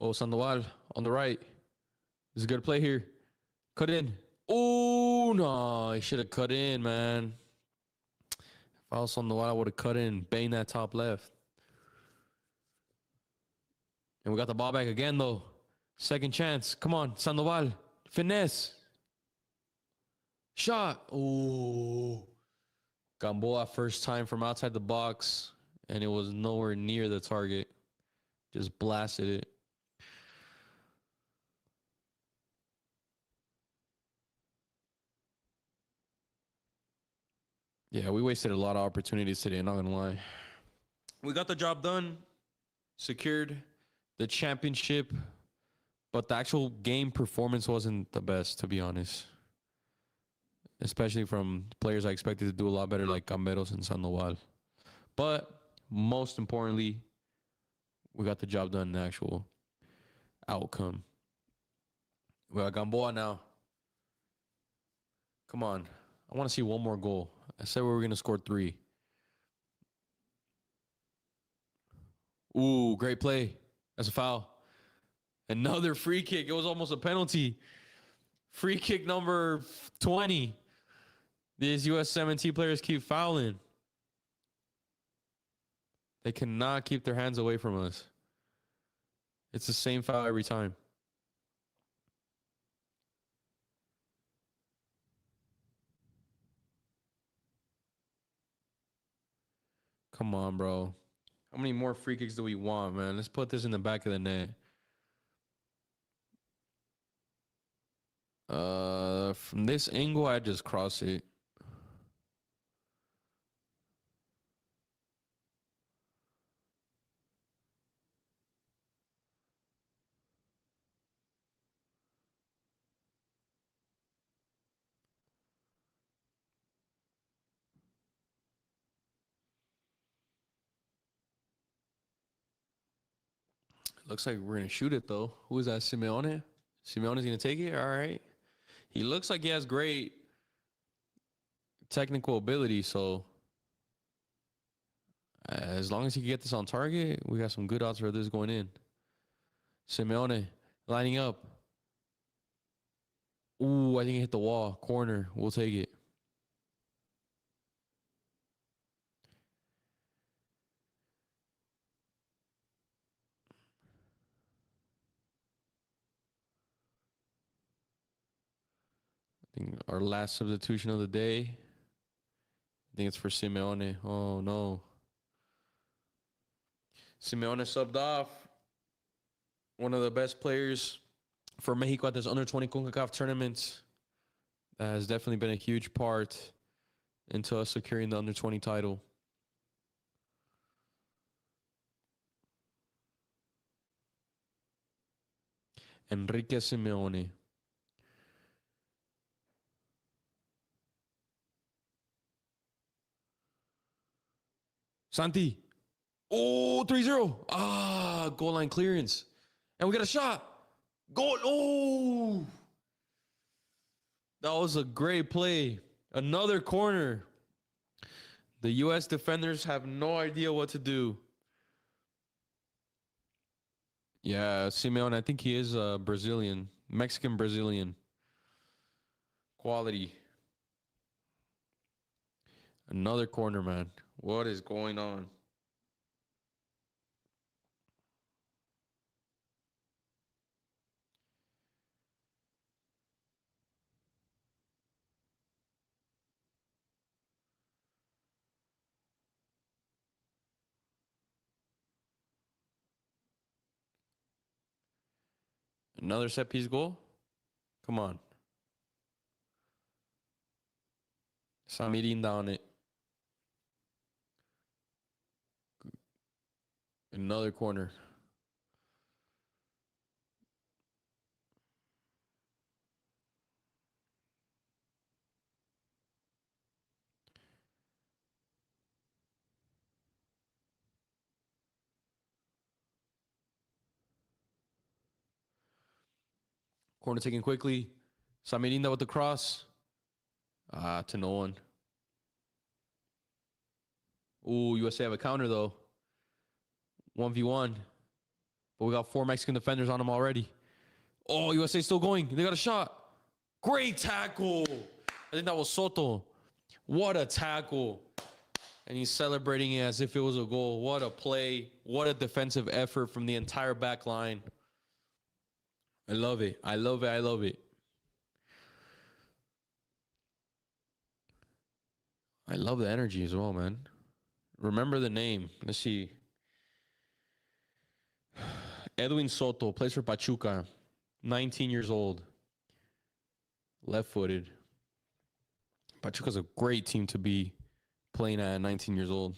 Oh, Sandoval on the right. This is a good play here. Cut in. Oh, no. He should have cut in, man. Foul Sandoval, I would have cut in, bang that top left. And we got the ball back again, though. Second chance. Come on, Sandoval. Finesse. Shot. Oh. Gamboa first time from outside the box, and it was nowhere near the target. Just blasted it. Yeah, we wasted a lot of opportunities today, not gonna lie. We got the job done, secured the championship, but the actual game performance wasn't the best, to be honest. Especially from players I expected to do a lot better, like Camberos and Sandoval. But most importantly, we got the job done in the actual outcome. We got Gamboa now. Come on. I want to see one more goal. I said we were going to score 3. Ooh, great play. That's a foul. Another free kick. It was almost a penalty. Free kick number 20. These US 17 players keep fouling. They cannot keep their hands away from us. It's the same foul every time. Come on, bro. How many more free kicks do we want, man? Let's put this in the back of the net. From this angle, I just cross it. Looks like we're going to shoot it, though. Who is that? Simeone? Simeone's going to take it? All right. He looks like he has great technical ability, so as long as he can get this on target, we got some good odds for this going in. Simeone lining up. Ooh, I think he hit the wall. Corner. We'll take it. I think our last substitution of the day. I think it's for Simeone. Oh, no. Simeone subbed off. One of the best players for Mexico at this under-20 CONCACAF tournament. That has definitely been a huge part into us securing the under-20 title. Enrique Simeone. Santi. Oh, 3-0. Ah, goal line clearance. And we got a shot. Goal. Oh. That was a great play. Another corner. The U.S. defenders have no idea what to do. Yeah, Simeone, I think he is Brazilian. Mexican-Brazilian. Quality. Another corner, man. What is going on? Another set piece goal? Come on. Samirinda on it. Another corner. Corner taken quickly. Samirinda with the cross. To no one. Ooh, USA have a counter, though. 1v1. But we got 4 Mexican defenders on them already. Oh, USA still going. They got a shot. Great tackle. I think that was Soto. What a tackle. And he's celebrating it as if it was a goal. What a play. What a defensive effort from the entire back line. I love it. I love it. I love it. I love the energy as well, man. Remember the name. Let's see. Edwin Soto plays for Pachuca. 19 years old. Left-footed. Pachuca's a great team to be playing at 19 years old.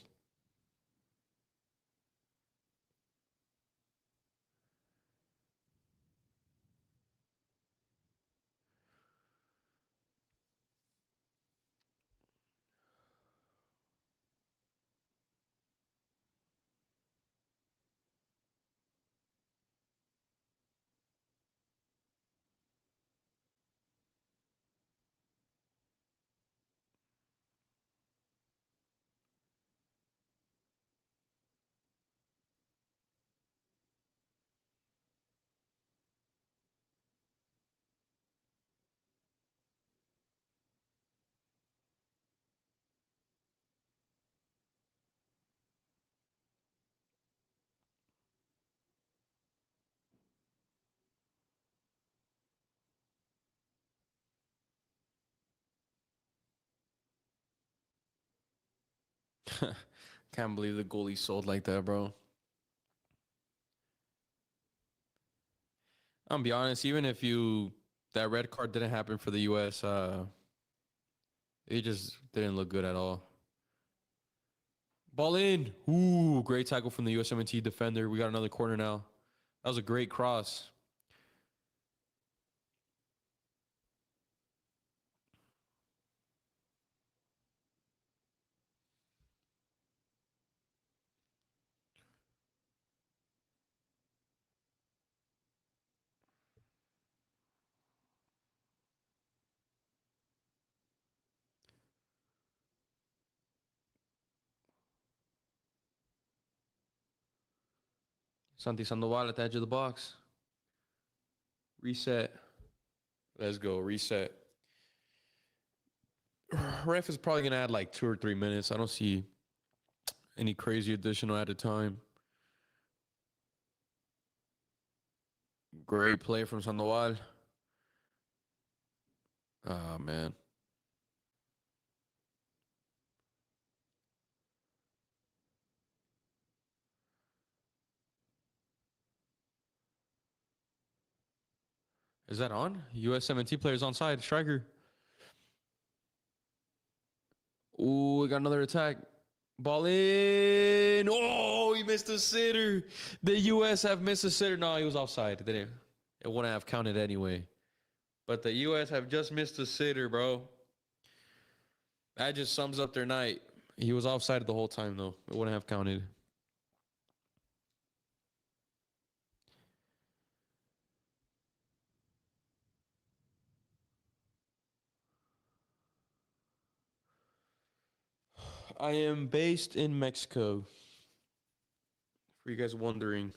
Can't believe the goalie sold like that, bro. I'm be honest, even if that red card didn't happen for the US, it just didn't look good at all. Ball in. Ooh, great tackle from the USMNT defender. We got another corner now. That was a great cross. Santi Sandoval at the edge of the box. Reset. Let's go. Reset. Ref is probably going to add like 2 or 3 minutes. I don't see any crazy additional added time. Great play from Sandoval. Oh, man. Is that on? US-17 players on side. Striker. Ooh, we got another attack. Ball in. Oh, he missed a sitter. The U.S. have missed a sitter. No, he was offside. It wouldn't have counted anyway. But the U.S. have just missed a sitter, bro. That just sums up their night. He was offside the whole time, though. It wouldn't have counted. I am based in Mexico. For you guys wondering.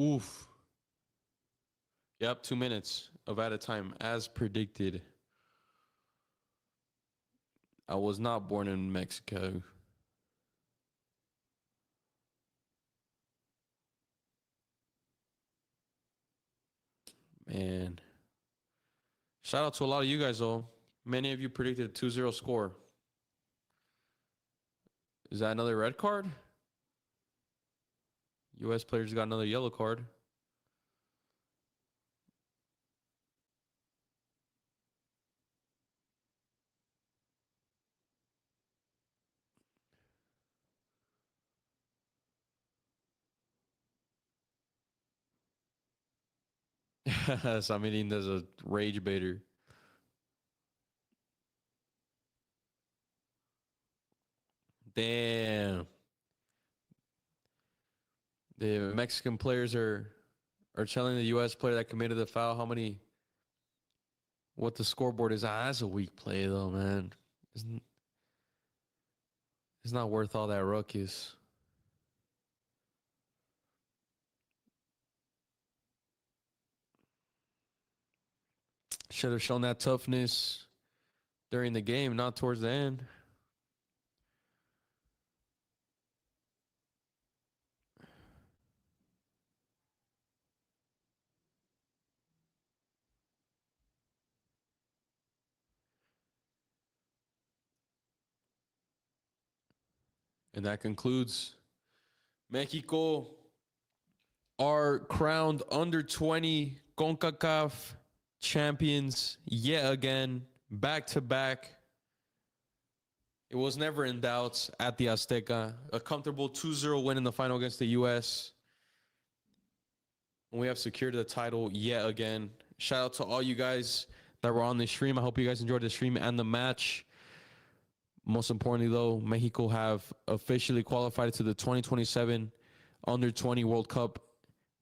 Oof. Yep, 2 minutes of added time, as predicted. I was not born in Mexico. Man. Shout out to a lot of you guys, though. Many of you predicted a 2-0 score. Is that another red card? U.S. players got another yellow card. Samidin does a rage baiter. Damn. The Mexican players are Or telling the U.S. player that committed the foul what the scoreboard is. That's a weak play, though, man. It's not worth all that ruckus. Should have shown that toughness during the game, not towards the end. And that concludes Mexico are crowned under 20 CONCACAF champions yet again, back to back. It was never in doubt at the Azteca. A comfortable 2-0 win in the final against the U.S. And we have secured the title yet again. Shout out to all you guys that were on the stream. I hope you guys enjoyed the stream and the match. Most importantly, though, Mexico have officially qualified to the 2027 Under 20 World Cup,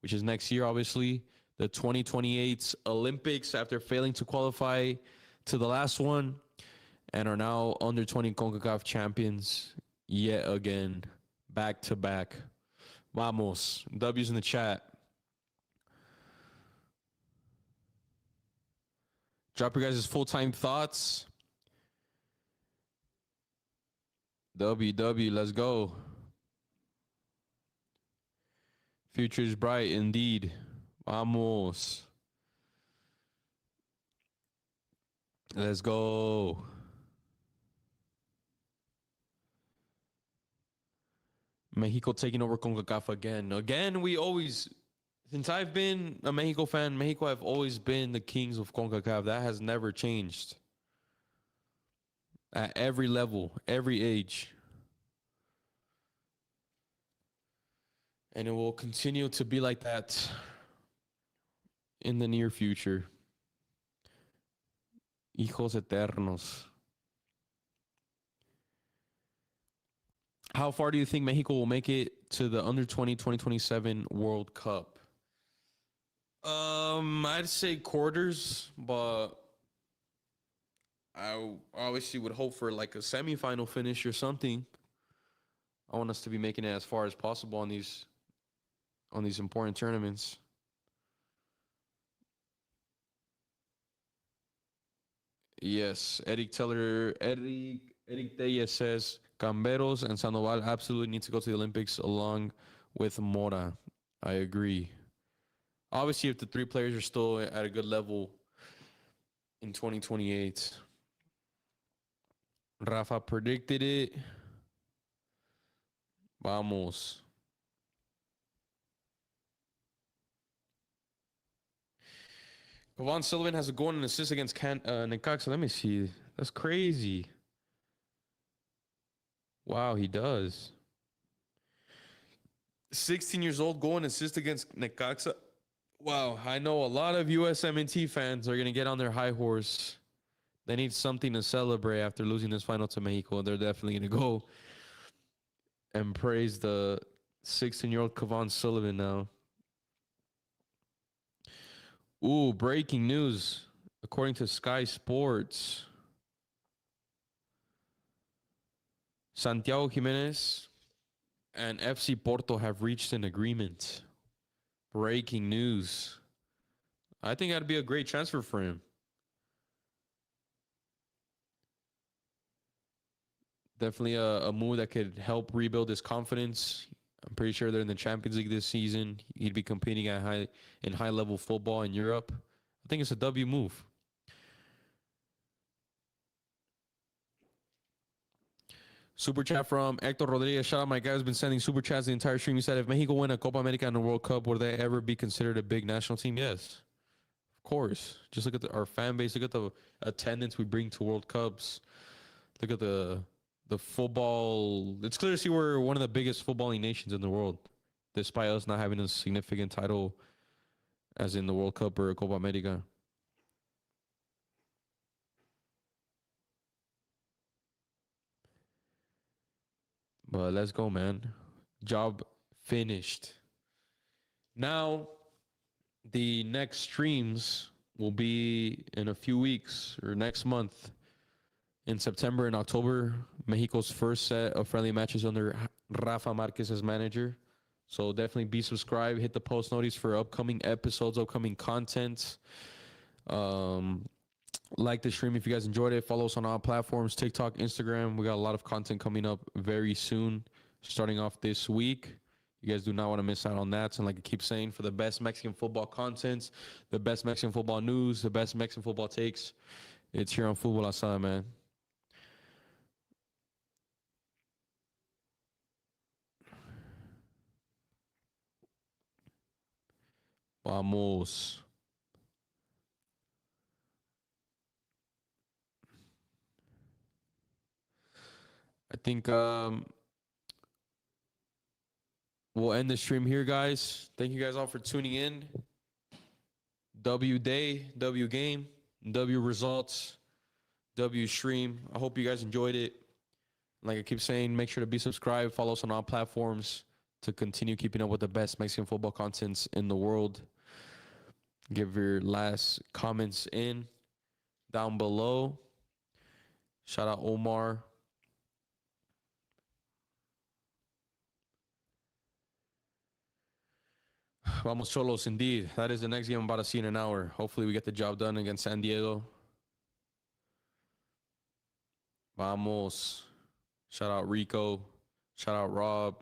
which is next year, obviously. The 2028 Olympics after failing to qualify to the last one, and are now Under 20 CONCACAF champions yet again, back to back. Vamos. W's in the chat. Drop your guys' full-time thoughts. WW, let's go. Future is bright indeed. Vamos. Let's go. Mexico taking over CONCACAF again. Again, we always, since I've been a Mexico fan, Mexico have always been the kings of CONCACAF. That has never changed. At every level, every age. And it will continue to be like that in the near future. Hijos eternos. How far do you think Mexico will make it to the Under 20 2027 World Cup? I'd say quarters, but I obviously would hope for like a semifinal finish or something. I want us to be making it as far as possible on these important tournaments. Yes, Eric Tellez says Camberos and Sandoval absolutely need to go to the Olympics along with Mora. I agree. Obviously, if the three players are still at a good level in 2028. Rafa predicted it. Vamos. Kevon Sullivan has a goal and an assist against Necaxa. Let me see. That's crazy. Wow, he does. 16 years old, goal and assist against Necaxa. Wow, I know a lot of USMNT fans are going to get on their high horse. They need something to celebrate after losing this final to Mexico. They're definitely going to go and praise the 16-year-old Kevon Sullivan now. Ooh, breaking news. According to Sky Sports, Santiago Jimenez and FC Porto have reached an agreement. Breaking news. I think that'd be a great transfer for him. Definitely a move that could help rebuild his confidence. I'm pretty sure they're in the Champions League this season. He'd be competing at high level football in Europe. I think it's a W move. Super chat from Hector Rodriguez. Shout out, my guy has been sending super chats the entire stream. He said, if Mexico win a Copa America and a World Cup, will they ever be considered a big national team? Yes, of course. Just look at our fan base. Look at the attendance we bring to World Cups. Look at the football. It's clear to see we're one of the biggest footballing nations in the world, despite us not having a significant title as in the World Cup or Copa America. But let's go, man. Job finished. Now, The next streams will be in a few weeks or next month. In September and October, Mexico's first set of friendly matches under Rafa Marquez as manager. So definitely be subscribed, hit the post notice for upcoming episodes, upcoming content. Like the stream if you guys enjoyed it. Follow us on all platforms, TikTok, Instagram. We got a lot of content coming up very soon, starting off this week. You guys do not want to miss out on that. And like I keep saying, for the best Mexican football content, the best Mexican football news, the best Mexican football takes, it's here on Futbol Asada, man. Vamos. I think we'll end the stream here, guys. Thank you guys all for tuning in. W day, W game, W results, W stream. I hope you guys enjoyed it. Like I keep saying, make sure to be subscribed. Follow us on all platforms to continue keeping up with the best Mexican football contents in the world. Give your last comments in down below. Shout out Omar. Vamos Cholos, indeed. That is the next game I'm about to see in an hour. Hopefully we get the job done against San Diego. Vamos. Shout out Rico. Shout out Rob.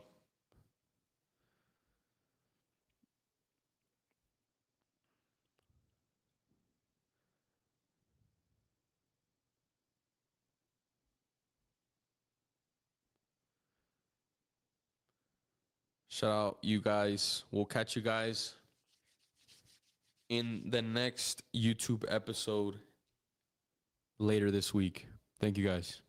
Shout out you guys. We'll catch you guys in the next YouTube episode later this week. Thank you guys.